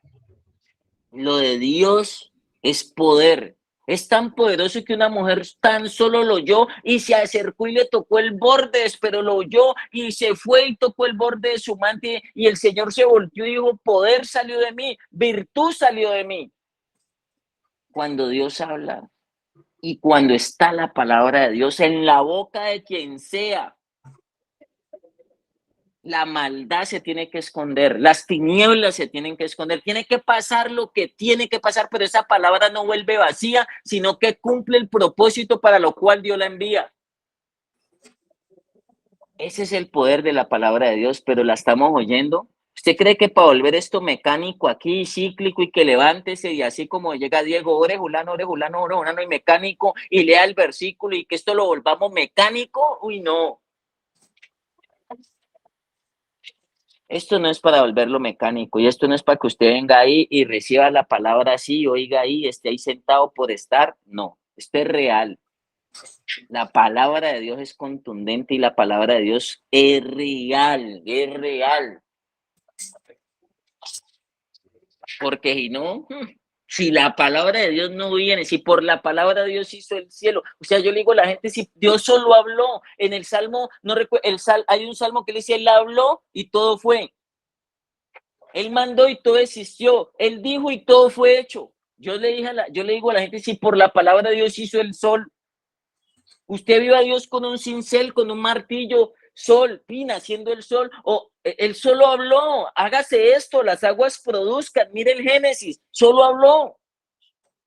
Lo de Dios es poder. Es tan poderoso que una mujer tan solo lo oyó y se acercó y le tocó el borde, pero lo oyó y se fue y tocó el borde de su manto y el Señor se volteó y dijo, poder salió de mí, virtud salió de mí. Cuando Dios habla y cuando está la palabra de Dios en la boca de quien sea, la maldad se tiene que esconder, las tinieblas se tienen que esconder, tiene que pasar lo que tiene que pasar, pero esa palabra no vuelve vacía, sino que cumple el propósito para lo cual Dios la envía. Ese es el poder de la palabra de Dios, pero la estamos oyendo. ¿Usted cree que para volver esto mecánico aquí, cíclico y que levántese y así como llega Diego, ore Julano y mecánico y lea el versículo y que esto lo volvamos mecánico? Uy, no. Esto no es para volverlo mecánico y esto no es para que usted venga ahí y reciba la palabra así, oiga ahí, esté ahí sentado por estar. No, esto es real. La palabra de Dios es contundente y la palabra de Dios es real, es real. Porque si no, si la palabra de Dios no viene, si por la palabra de Dios hizo el cielo, o sea, yo le digo a la gente, si Dios solo habló en el Salmo, no recuerdo, hay un Salmo que le dice, Él habló y todo fue. Él mandó y todo existió. Él dijo y todo fue hecho. Yo le digo a la gente, si por la palabra de Dios hizo el sol, usted vio a Dios con un cincel, con un martillo, sol, pina, haciendo el sol, o él solo habló, hágase esto, las aguas produzcan, mire el Génesis, solo habló.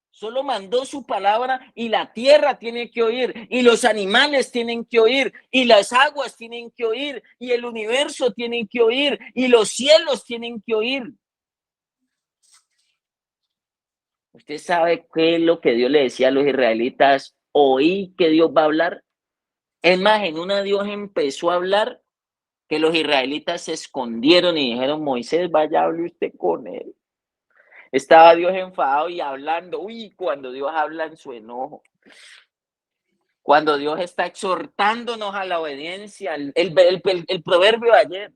Solo mandó su palabra y la tierra tiene que oír, y los animales tienen que oír, y las aguas tienen que oír, y el universo tiene que oír, y los cielos tienen que oír. ¿Usted sabe qué es lo que Dios le decía a los israelitas? Oí que Dios va a hablar. Es más, en una Dios empezó a hablar que los israelitas se escondieron y dijeron, Moisés, vaya, hable usted con él. Estaba Dios enfadado y hablando. Uy, cuando Dios habla en su enojo. Cuando Dios está exhortándonos a la obediencia, el proverbio de ayer.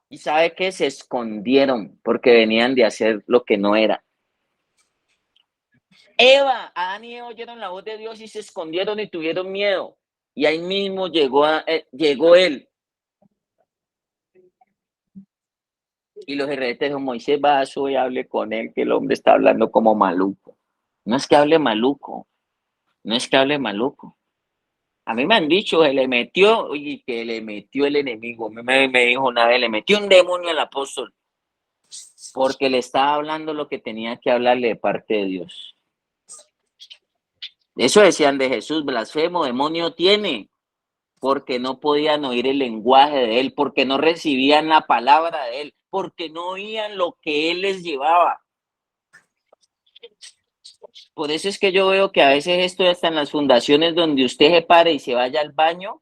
¿Y sabe qué? Se escondieron porque venían de hacer lo que no era. Adán y Eva oyeron la voz de Dios y se escondieron y tuvieron miedo. Y ahí mismo llegó él. Y los israelitas dijeron, Moisés, va y hable con él, que el hombre está hablando como maluco. No es que hable maluco. No es que hable maluco. A mí me han dicho, que le metió el enemigo. Me dijo una vez, le metió un demonio al apóstol. Porque le estaba hablando lo que tenía que hablarle de parte de Dios. Eso decían de Jesús, blasfemo, demonio tiene, porque no podían oír el lenguaje de él, porque no recibían la palabra de él, porque no oían lo que él les llevaba. Por eso es que yo veo que a veces esto está en las fundaciones donde usted se pare y se vaya al baño,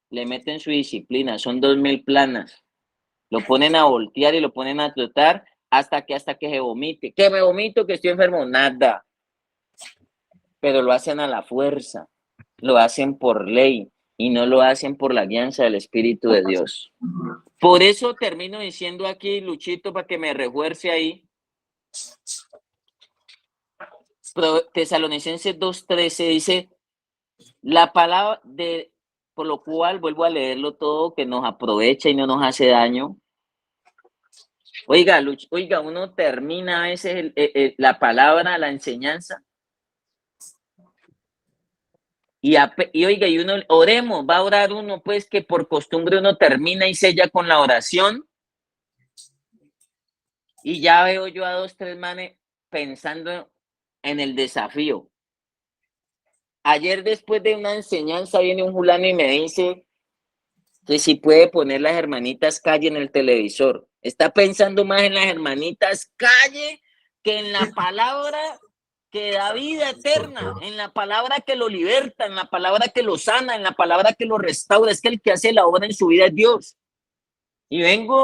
le meten su disciplina, son 2000 planas. Lo ponen a voltear y lo ponen a trotar hasta que se vomite. ¿Que me vomito, que estoy enfermo? Nada. Pero lo hacen a la fuerza, lo hacen por ley y no lo hacen por la guianza del Espíritu de Dios. Por eso termino diciendo aquí, Luchito, para que me refuerce ahí, Tesalonicenses 2:13 dice, la palabra por lo cual, vuelvo a leerlo todo, que nos aprovecha y no nos hace daño. Oiga, uno termina a veces la palabra, la enseñanza, y oiga, y uno, oremos, va a orar uno, pues que por costumbre uno termina y sella con la oración, y ya veo yo a 2, 3 manes pensando en el desafío. Ayer después de una enseñanza viene un fulano y me dice que si puede poner las hermanitas Calle en el televisor. Está pensando más en las hermanitas Calle que en la palabra que da vida eterna, en la palabra que lo liberta, en la palabra que lo sana, en la palabra que lo restaura. Es que el que hace la obra en su vida es Dios. Y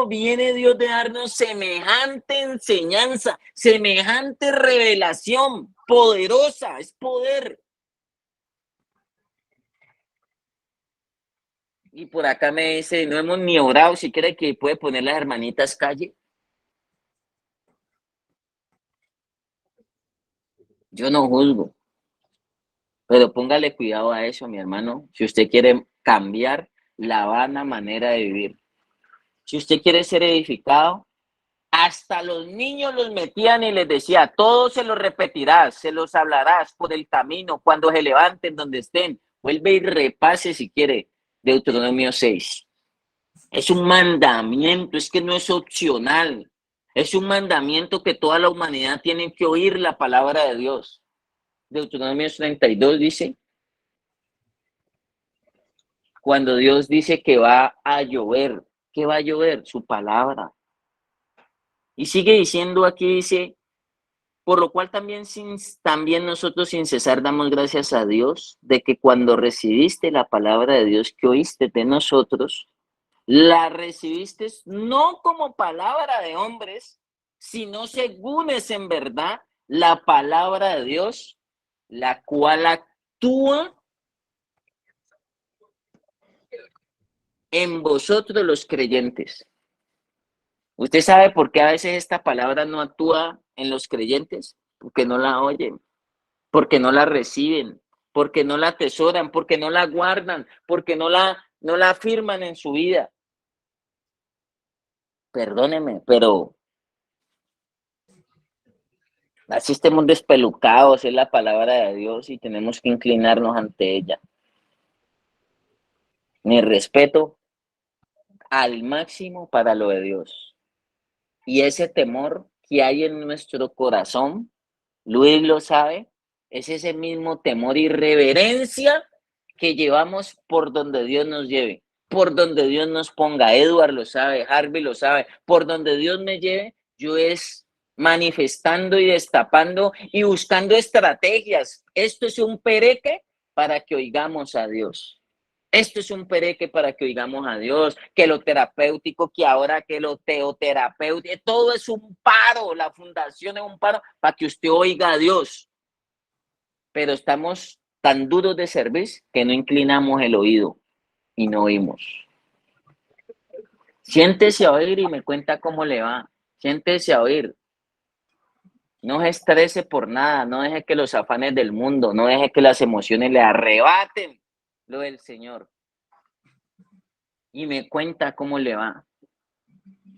viene Dios de darnos semejante enseñanza, semejante revelación poderosa, es poder. Y por acá me dice, no hemos ni orado, si quiere que puede poner las hermanitas Calle. Yo no juzgo, pero póngale cuidado a eso, mi hermano, si usted quiere cambiar la vana manera de vivir. Si usted quiere ser edificado, hasta los niños los metían y les decía, todo se lo repetirás, se los hablarás por el camino, cuando se levanten, donde estén. Vuelve y repase si quiere Deuteronomio 6. Es un mandamiento, es que no es opcional. Es un mandamiento que toda la humanidad tiene que oír la palabra de Dios. Deuteronomio 32 dice, cuando Dios dice que va a llover, ¿qué va a llover? Su palabra. Y sigue diciendo aquí, dice, por lo cual también nosotros sin cesar damos gracias a Dios de que cuando recibiste la palabra de Dios que oíste de nosotros, la recibiste no como palabra de hombres, sino según es en verdad la palabra de Dios, la cual actúa en vosotros los creyentes. ¿Usted sabe por qué a veces esta palabra no actúa en los creyentes? Porque no la oyen, porque no la reciben, porque no la atesoran, porque no la guardan, porque no la afirman en su vida. Perdóneme, pero así estemos despelucados, es la palabra de Dios y tenemos que inclinarnos ante ella. Mi respeto al máximo para lo de Dios. Y ese temor que hay en nuestro corazón, Luis lo sabe, es ese mismo temor y reverencia que llevamos por donde Dios nos lleve, por donde Dios nos ponga. Edward lo sabe, Harvey lo sabe, por donde Dios me lleve, yo es manifestando y destapando y buscando estrategias. Esto es un pereque para que oigamos a Dios. Esto es un pereque para que oigamos a Dios, que lo terapéutico, que ahora que lo teoterapéutico, todo es un paro, la fundación es un paro para que usted oiga a Dios. Pero estamos tan duros de servir que no inclinamos el oído y no oímos. Siéntese a oír y me cuenta cómo le va. Siéntese a oír. No se estrese por nada, no deje que los afanes del mundo, no deje que las emociones le arrebaten lo del Señor. Y me cuenta cómo le va.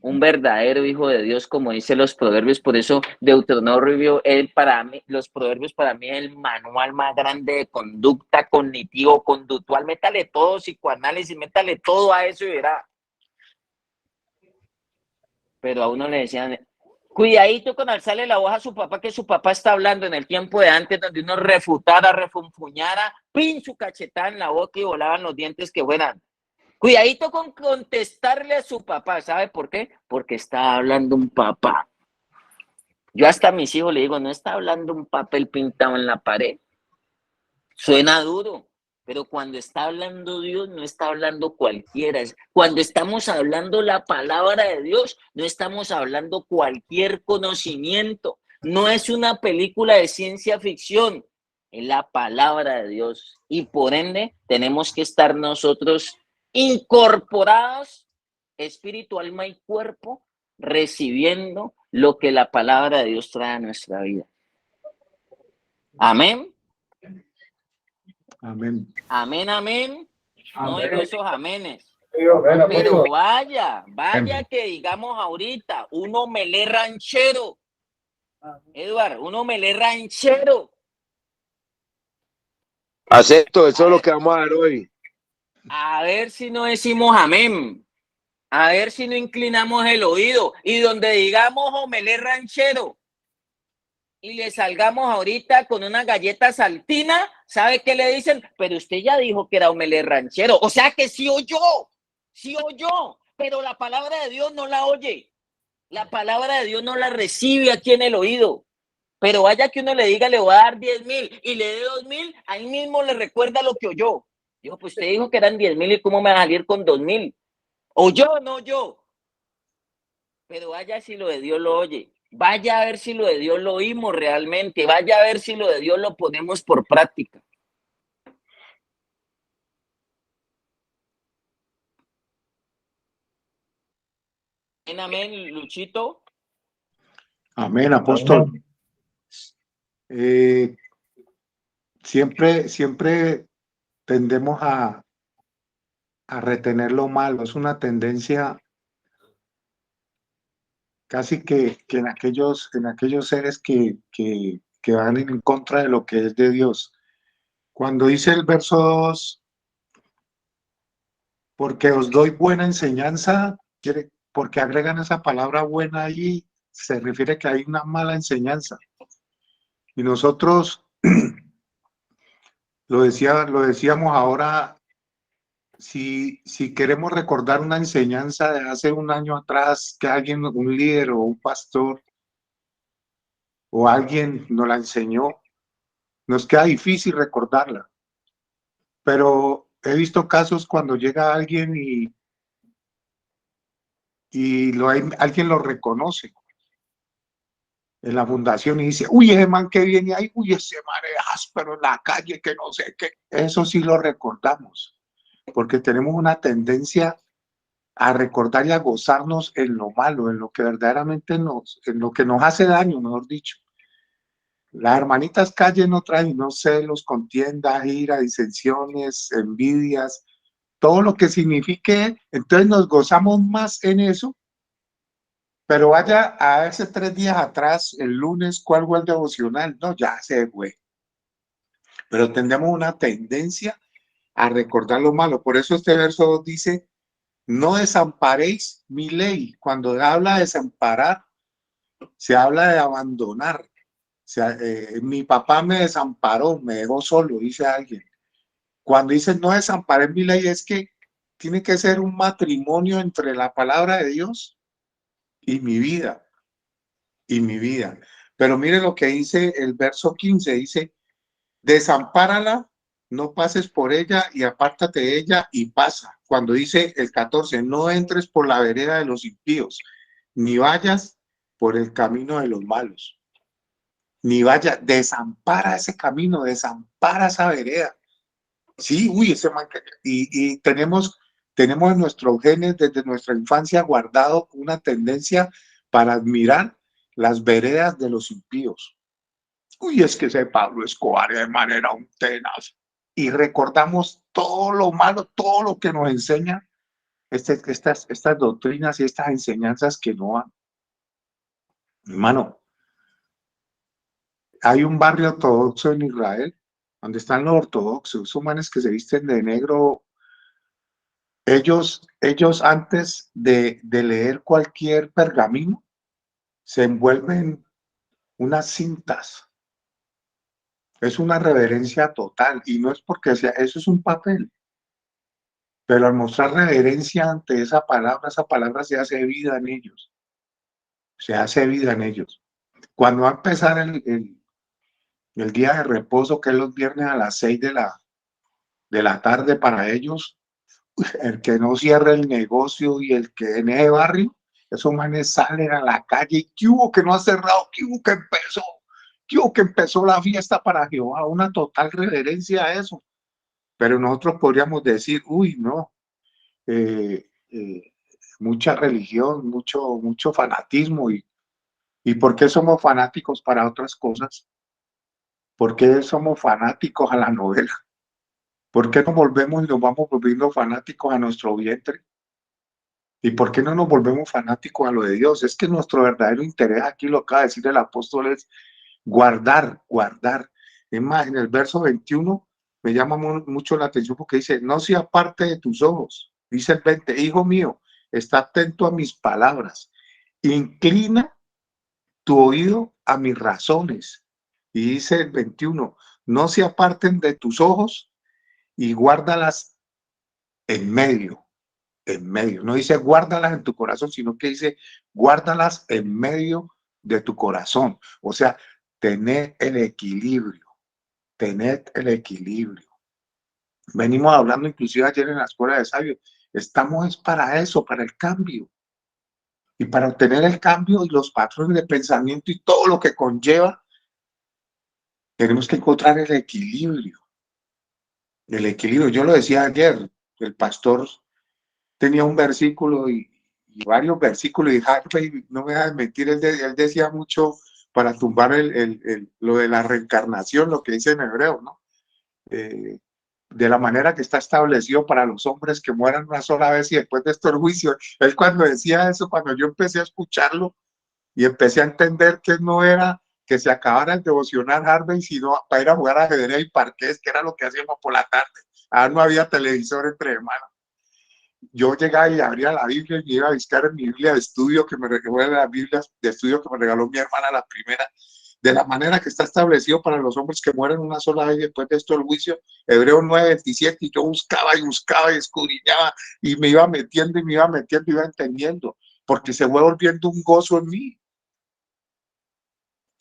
Un verdadero hijo de Dios, como dicen los proverbios, por eso Deuteronomio, los proverbios para mí es el manual más grande de conducta cognitivo-conductual. Métale todo, psicoanálisis, métale todo a eso y verá. Pero a uno le decían, cuidadito con alzarle la voz a su papá, que su papá está hablando en el tiempo de antes, donde uno refutara, refunfuñara, pin su cachetada en la boca y volaban los dientes que fueran. Cuidadito con contestarle a su papá. ¿Sabe por qué? Porque está hablando un papá. Yo hasta a mis hijos le digo, no está hablando un papel pintado en la pared. Suena duro, pero cuando está hablando Dios, no está hablando cualquiera. Cuando estamos hablando la palabra de Dios, no estamos hablando cualquier conocimiento. No es una película de ciencia ficción, es la palabra de Dios. Y por ende, tenemos que estar nosotros incorporados, espíritu, alma y cuerpo, recibiendo lo que la palabra de Dios trae a nuestra vida. Amén. Amén. Amén, amén. No digo esos amenes. Bueno, Pero vaya que digamos ahorita, un omelé ranchero. Eduardo, un omelé ranchero. acepto, eso es lo que vamos a ver hoy. A ver si no decimos amén. A ver si no inclinamos el oído. Y donde digamos omelé ranchero y le salgamos ahorita con una galleta saltina, ¿sabe qué le dicen? Pero usted ya dijo que era omelé ranchero. O sea que sí oyó, pero la palabra de Dios no la oye. La palabra de Dios no la recibe aquí en el oído. Pero vaya que uno le diga, le voy a dar 10,000 y le dé 2,000, ahí mismo le recuerda lo que oyó. Dijo, pues usted dijo que eran 10,000 y cómo me va a salir con 2,000. ¿Oyó o no oyó? Pero vaya si lo de Dios lo oye. Vaya a ver si lo de Dios lo oímos realmente. Vaya a ver si lo de Dios lo ponemos por práctica. Amén, amén, Luchito. Amén, apóstol. Siempre tendemos a retener lo malo. Es una tendencia casi que en aquellos seres que van en contra de lo que es de Dios. Cuando dice el verso 2, porque os doy buena enseñanza, porque agregan esa palabra buena allí, se refiere que hay una mala enseñanza. Y nosotros, lo decíamos ahora, si queremos recordar una enseñanza de hace un año atrás, que alguien, un líder o un pastor o alguien nos la enseñó, nos queda difícil recordarla. Pero he visto casos cuando llega alguien alguien lo reconoce en la fundación y dice, uy, ese man que viene ahí, uy, ese man es áspero en la calle, que no sé qué. Eso sí lo recordamos, porque tenemos una tendencia a recordar y a gozarnos en lo malo, en lo que verdaderamente en lo que nos hace daño, mejor dicho. Las hermanitas calles no traen, no celos, contiendas, ira, disensiones, envidias, todo lo que signifique, entonces nos gozamos más en eso. Pero vaya a ese 3 días atrás, el lunes, ¿cuál fue el devocional? No, ya se fue. Pero tendemos una tendencia a recordar lo malo. Por eso este verso dice, no desamparéis mi ley. Cuando habla de desamparar, se habla de abandonar. O sea, mi papá me desamparó, me dejó solo, dice alguien. Cuando dice no desamparé mi ley, es que tiene que ser un matrimonio entre la palabra de Dios y mi vida. Pero mire lo que dice el verso 15, dice, desampárala, no pases por ella y apártate de ella y pasa. Cuando dice el 14, no entres por la vereda de los impíos, ni vayas por el camino de los malos. ni vaya, desampara ese camino, desampara esa vereda. Sí, uy, ese man, y tenemos en nuestros genes desde nuestra infancia guardado una tendencia para admirar las veredas de los impíos. Uy, es que ese Pablo Escobar de manera un tenaz. Y recordamos todo lo malo, todo lo que nos enseña estas doctrinas y estas enseñanzas que no van. Hermano, hay un barrio ortodoxo en Israel donde están los ortodoxos, esos manes que se visten de negro. Ellos antes de leer cualquier pergamino, se envuelven unas cintas. Es una reverencia total y no es porque sea, eso es un papel. Pero al mostrar reverencia ante esa palabra se hace vida en ellos. Se hace vida en ellos. Cuando va a empezar el día de reposo, que es los viernes a las 6 de la tarde para ellos, el que no cierre el negocio y el que en ese barrio, esos manes salen a la calle y ¿qué hubo que no ha cerrado? ¿Qué hubo que empezó? ¿Qué hubo que empezó la fiesta para Jehová? Una total reverencia a eso. Pero nosotros podríamos decir, uy, no, eh, eh, mucha religión, mucho fanatismo. ¿Y por qué somos fanáticos para otras cosas? ¿Por qué somos fanáticos a la novela? ¿Por qué nos volvemos y nos vamos volviendo fanáticos a nuestro vientre? ¿Y por qué no nos volvemos fanáticos a lo de Dios? Es que nuestro verdadero interés, aquí lo acaba de decir el apóstol, es guardar, guardar. Es más, en el verso 21 me llama mucho la atención porque dice, no se aparte de tus ojos. Dice el 20, hijo mío, está atento a mis palabras. Inclina tu oído a mis razones. Y dice el 21, no se aparten de tus ojos y guárdalas en medio, en medio. No dice guárdalas en tu corazón, sino que dice guárdalas en medio de tu corazón. O sea, tened el equilibrio, tened el equilibrio. Venimos hablando inclusive ayer en la escuela de sabios. Estamos es para eso, para el cambio. Y para obtener el cambio y los patrones de pensamiento y todo lo que conlleva, tenemos que encontrar el equilibrio. El equilibrio. Yo lo decía ayer, el pastor tenía un versículo y varios versículos, y Harvey, no me dejas mentir, él decía mucho para tumbar lo de la reencarnación, lo que dice en hebreo, ¿no? De la manera que está establecido para los hombres que mueran una sola vez y después de esto el juicio. Él cuando decía eso, cuando yo empecé a escucharlo y empecé a entender que no era que se acabara el devocional Harvey, sino para ir a jugar ajedrez y parqués, que era lo que hacíamos por la tarde. No había televisor entre hermanos. Yo llegaba y abría la Biblia y me iba a buscar en mi Biblia de estudio, que me regaló la Biblia de estudio que me regaló mi hermana la primera, de la manera que está establecido para los hombres que mueren una sola vez después de esto el juicio, Hebreos 9:27, y yo buscaba y escudriñaba y me iba metiendo y me iba metiendo y iba entendiendo, porque se fue volviendo un gozo en mí.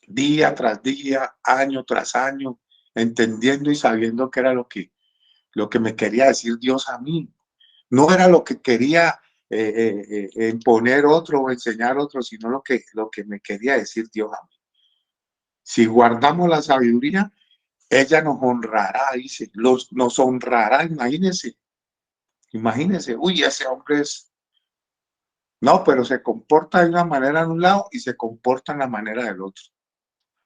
Día tras día, año tras año, entendiendo y sabiendo que era lo que me quería decir Dios a mí. No era lo que quería imponer otro o enseñar otro, sino lo que me quería decir Dios a mí. Si guardamos la sabiduría, ella nos honrará, dice, nos honrará, imagínense, uy, ese hombre es, no, pero se comporta de una manera en un lado y se comporta en la manera del otro.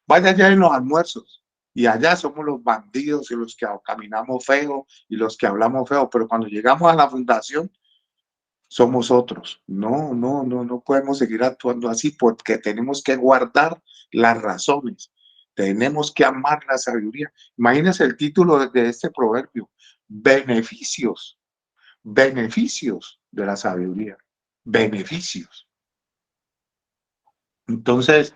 Vaya allá en los almuerzos y allá somos los bandidos y los que caminamos feo y los que hablamos feo, pero cuando llegamos a la fundación somos otros. No podemos seguir actuando así porque tenemos que guardar las razones. Tenemos que amar la sabiduría. Imagínense el título de este proverbio: beneficios, beneficios de la sabiduría, beneficios. Entonces,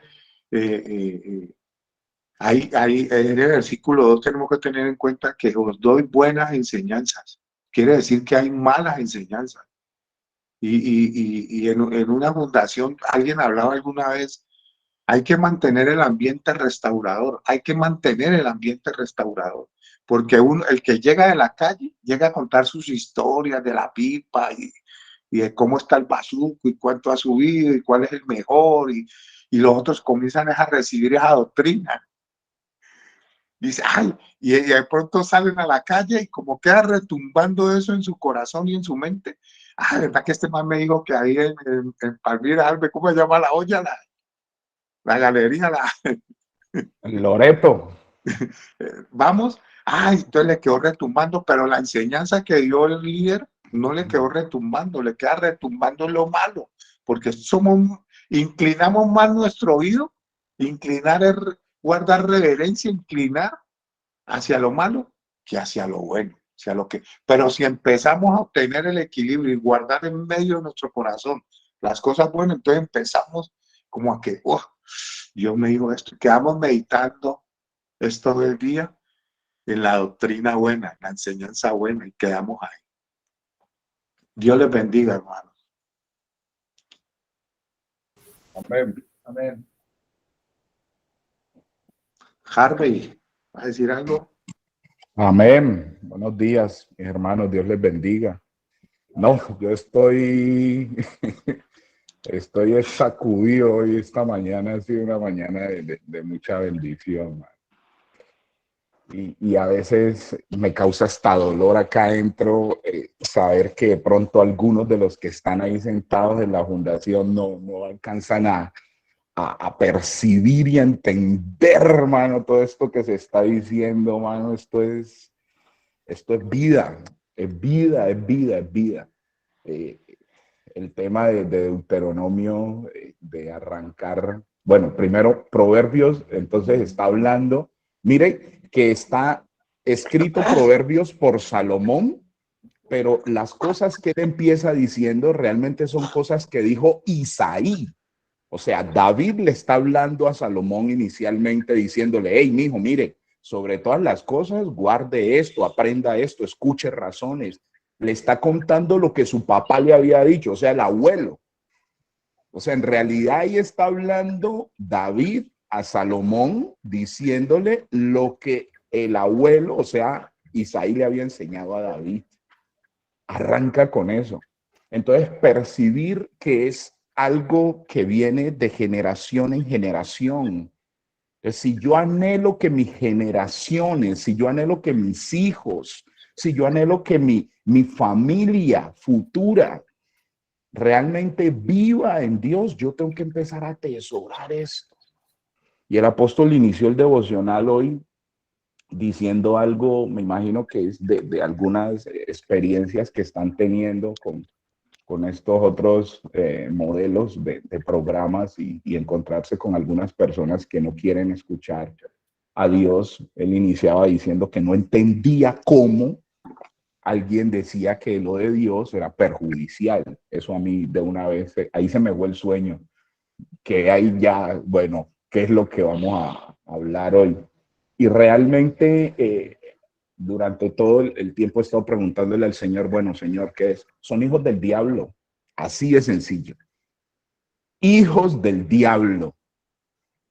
ahí en el versículo 2 tenemos que tener en cuenta que os doy buenas enseñanzas. Quiere decir que hay malas enseñanzas. Y en una fundación, alguien hablaba alguna vez, hay que mantener el ambiente restaurador, hay que mantener el ambiente restaurador, porque el que llega de la calle, llega a contar sus historias de la pipa y de cómo está el bazuco y cuánto ha subido y cuál es el mejor, y los otros comienzan a recibir esa doctrina. Dice, ay, y de pronto salen a la calle y como queda retumbando eso en su corazón y en su mente. Ah, verdad que este man me dijo que ahí en Palmira, ¿cómo se llama la olla? La galería, Loreto. vamos. Ay, entonces le quedó retumbando, pero la enseñanza que dio el líder no le quedó retumbando, le queda retumbando en lo malo, porque inclinamos más nuestro oído, inclinar es guardar reverencia, inclinar hacia lo malo que hacia lo bueno, hacia lo que. Pero si empezamos a obtener el equilibrio y guardar en medio de nuestro corazón las cosas buenas, entonces empezamos como a que, oh, Dios me dijo esto, quedamos meditando esto del día en la doctrina buena, en la enseñanza buena y quedamos ahí. Dios les bendiga, hermanos. Amén. Amén. Harvey, ¿vas a decir algo? Amén. Buenos días, mis hermanos. Dios les bendiga. No, yo estoy sacudido hoy. Esta mañana ha sido una mañana de mucha bendición, man. Y a veces me causa hasta dolor acá adentro saber que de pronto algunos de los que están ahí sentados en la fundación no alcanzan a percibir y a entender, hermano, todo esto que se está diciendo, hermano. Esto es vida, es vida, es vida, es vida. El tema de Deuteronomio, de arrancar, bueno, primero Proverbios, entonces está hablando, mire que está escrito Proverbios por Salomón, pero las cosas que él empieza diciendo realmente son cosas que dijo Isaí. O sea, David le está hablando a Salomón inicialmente diciéndole, hey, mijo, mire, sobre todas las cosas, guarde esto, aprenda esto, escuche razones. Le está contando lo que su papá le había dicho, o sea, el abuelo. O sea, en realidad ahí está hablando David a Salomón diciéndole lo que el abuelo, o sea, Isaí le había enseñado a David. Arranca con eso. Entonces, percibir que es algo que viene de generación en generación. Si yo anhelo que mis generaciones, si yo anhelo que mis hijos, si yo anhelo que mi familia futura realmente viva en Dios, yo tengo que empezar a atesorar esto. Y el apóstol inició el devocional hoy diciendo algo, me imagino que es de algunas experiencias que están teniendo con estos otros modelos de programas y encontrarse con algunas personas que no quieren escuchar a Dios. Él iniciaba diciendo que no entendía cómo alguien decía que lo de Dios era perjudicial. Eso a mí de una vez, ahí se me fue el sueño, que ahí ya, bueno, ¿qué es lo que vamos a hablar hoy? Y realmente durante todo el tiempo he estado preguntándole al Señor, bueno, Señor, ¿qué es? Son hijos del diablo, así de sencillo. Hijos del diablo,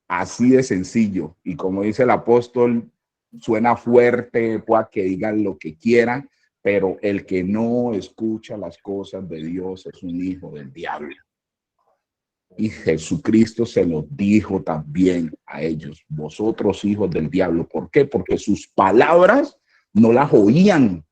así de sencillo. Y como dice el apóstol, suena fuerte, pueda que digan lo que quieran, pero el que no escucha las cosas de Dios es un hijo del diablo. Y Jesucristo se lo dijo también a ellos, vosotros hijos del diablo. ¿Por qué? Porque sus palabras no las oían.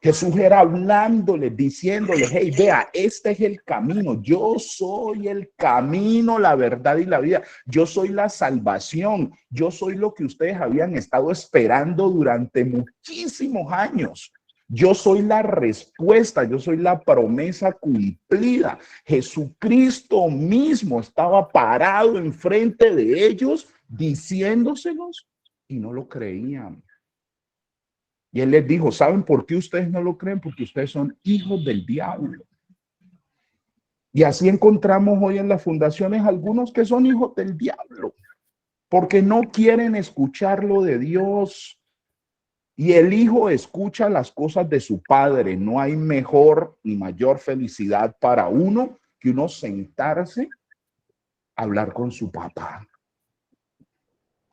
Jesús era hablándoles, diciéndoles, hey, vea, este es el camino. Yo soy el camino, la verdad y la vida. Yo soy la salvación. Yo soy lo que ustedes habían estado esperando durante muchísimos años. Yo soy la respuesta, yo soy la promesa cumplida. Jesucristo mismo estaba parado enfrente de ellos diciéndoselos y no lo creían. Y él les dijo, ¿saben por qué ustedes no lo creen? Porque ustedes son hijos del diablo. Y así encontramos hoy en las fundaciones algunos que son hijos del diablo, porque no quieren escuchar lo de Dios. Y el hijo escucha las cosas de su padre. No hay mejor ni mayor felicidad para uno que uno sentarse a hablar con su papá,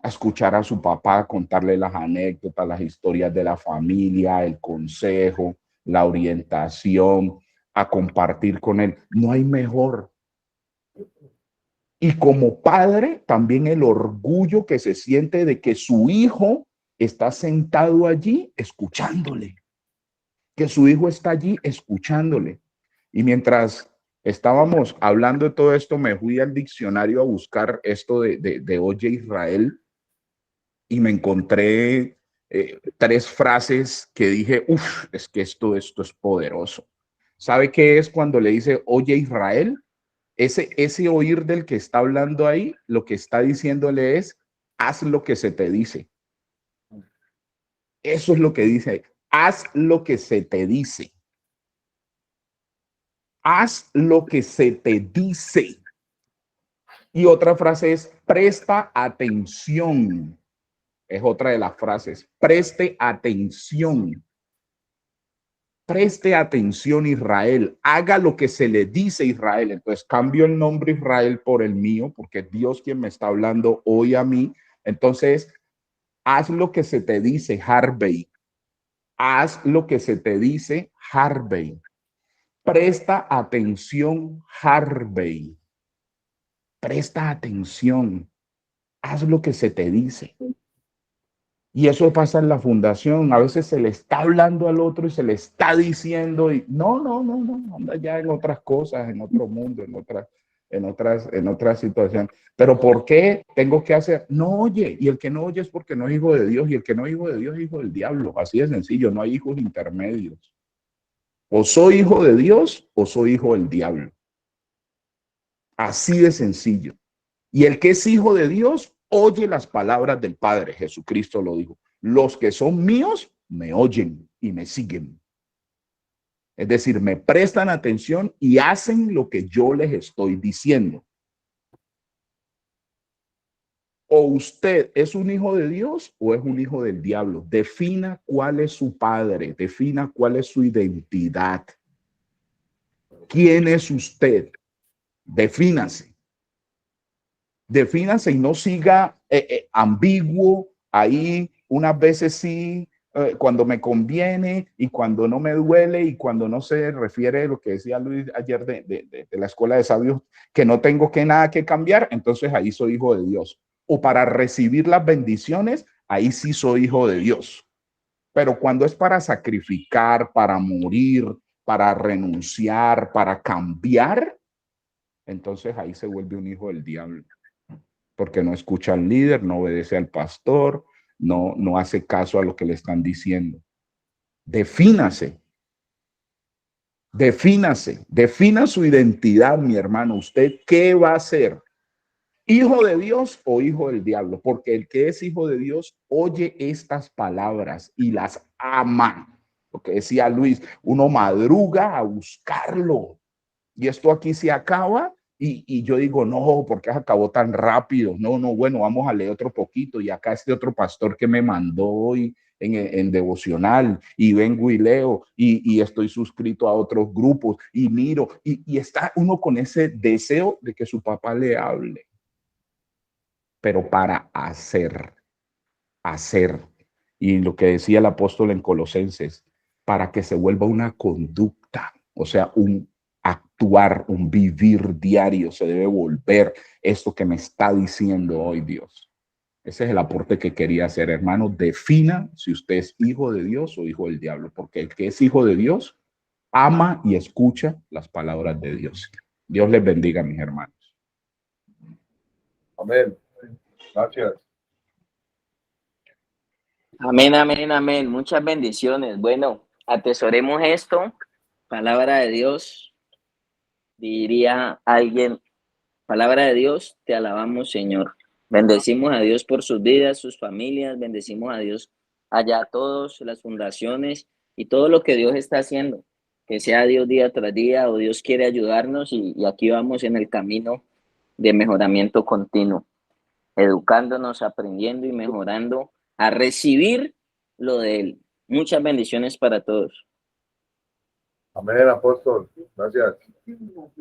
a escuchar a su papá, contarle las anécdotas, las historias de la familia, el consejo, la orientación, a compartir con él. No hay mejor. Y como padre, también el orgullo que se siente de que su hijo está sentado allí escuchándole, que su hijo está allí escuchándole. Y mientras estábamos hablando de todo esto, me fui al diccionario a buscar esto de Oye Israel y me encontré 3 frases que dije, uff, es que esto es poderoso. ¿Sabe qué es cuando le dice Oye Israel? Ese oír del que está hablando ahí, lo que está diciéndole es, haz lo que se te dice. Eso es lo que dice, haz lo que se te dice. Haz lo que se te dice. Y otra frase es, presta atención. Es otra de las frases, preste atención. Preste atención, Israel, haga lo que se le dice Israel. Entonces cambio el nombre Israel por el mío, porque es Dios quien me está hablando hoy a mí. Entonces, haz lo que se te dice, Harvey. Haz lo que se te dice, Harvey. Presta atención, Harvey. Presta atención. Haz lo que se te dice. Y eso pasa en la fundación. A veces se le está hablando al otro y se le está diciendo y no, anda ya en otras cosas, en otro mundo, en otras situaciones. Pero ¿por qué tengo que hacer? No oye. Y el que no oye es porque no es hijo de Dios y el que no es hijo de Dios es hijo del diablo. Así de sencillo. No hay hijos intermedios. O soy hijo de Dios o soy hijo del diablo. Así de sencillo. Y el que es hijo de Dios oye las palabras del Padre. Jesucristo lo dijo. Los que son míos me oyen y me siguen. Es decir, me prestan atención y hacen lo que yo les estoy diciendo. O usted es un hijo de Dios o es un hijo del diablo. Defina cuál es su padre, defina cuál es su identidad. ¿Quién es usted? Defínase. Defínase y no siga ambiguo ahí, unas veces sí, cuando me conviene y cuando no me duele y cuando no se refiere a lo que decía Luis ayer de la escuela de sabios, que no tengo nada que cambiar, entonces ahí soy hijo de Dios. O para recibir las bendiciones, ahí sí soy hijo de Dios. Pero cuando es para sacrificar, para morir, para renunciar, para cambiar, entonces ahí se vuelve un hijo del diablo. Porque no escucha al líder, no obedece al pastor, no hace caso a lo que le están diciendo. Defínase. Defínase. Defina su identidad, mi hermano. ¿Usted qué va a ser? ¿Hijo de Dios o hijo del diablo? Porque el que es hijo de Dios oye estas palabras y las ama. Lo que decía Luis, uno madruga a buscarlo. Y esto aquí se acaba. Y yo digo, no, ¿por qué acabó tan rápido? No, bueno, vamos a leer otro poquito. Y acá este otro pastor que me mandó hoy en devocional y vengo y leo y estoy suscrito a otros grupos y miro y está uno con ese deseo de que su papá le hable. Pero para hacer. Y lo que decía el apóstol en Colosenses, para que se vuelva una conducta, o sea, un actuar, un vivir diario, se debe volver esto que me está diciendo hoy Dios. Ese es el aporte que quería hacer, hermano. Defina si usted es hijo de Dios o hijo del diablo, porque el que es hijo de Dios ama y escucha las palabras de Dios. Dios les bendiga, mis hermanos. Amén. Gracias. Amén, amén, amén. Muchas bendiciones. Bueno, atesoremos esto. Palabra de Dios. Diría alguien, palabra de Dios, te alabamos, Señor. Bendecimos a Dios por sus vidas, sus familias. Bendecimos a Dios allá todos, las fundaciones y todo lo que Dios está haciendo. Que sea Dios día tras día o Dios quiere ayudarnos y aquí vamos en el camino de mejoramiento continuo, educándonos, aprendiendo y mejorando a recibir lo de Él. Muchas bendiciones para todos. Amén, apóstol. Gracias.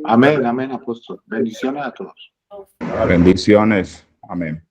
Amén, amén, apóstol. Bendiciones a todos. Bendiciones. Amén.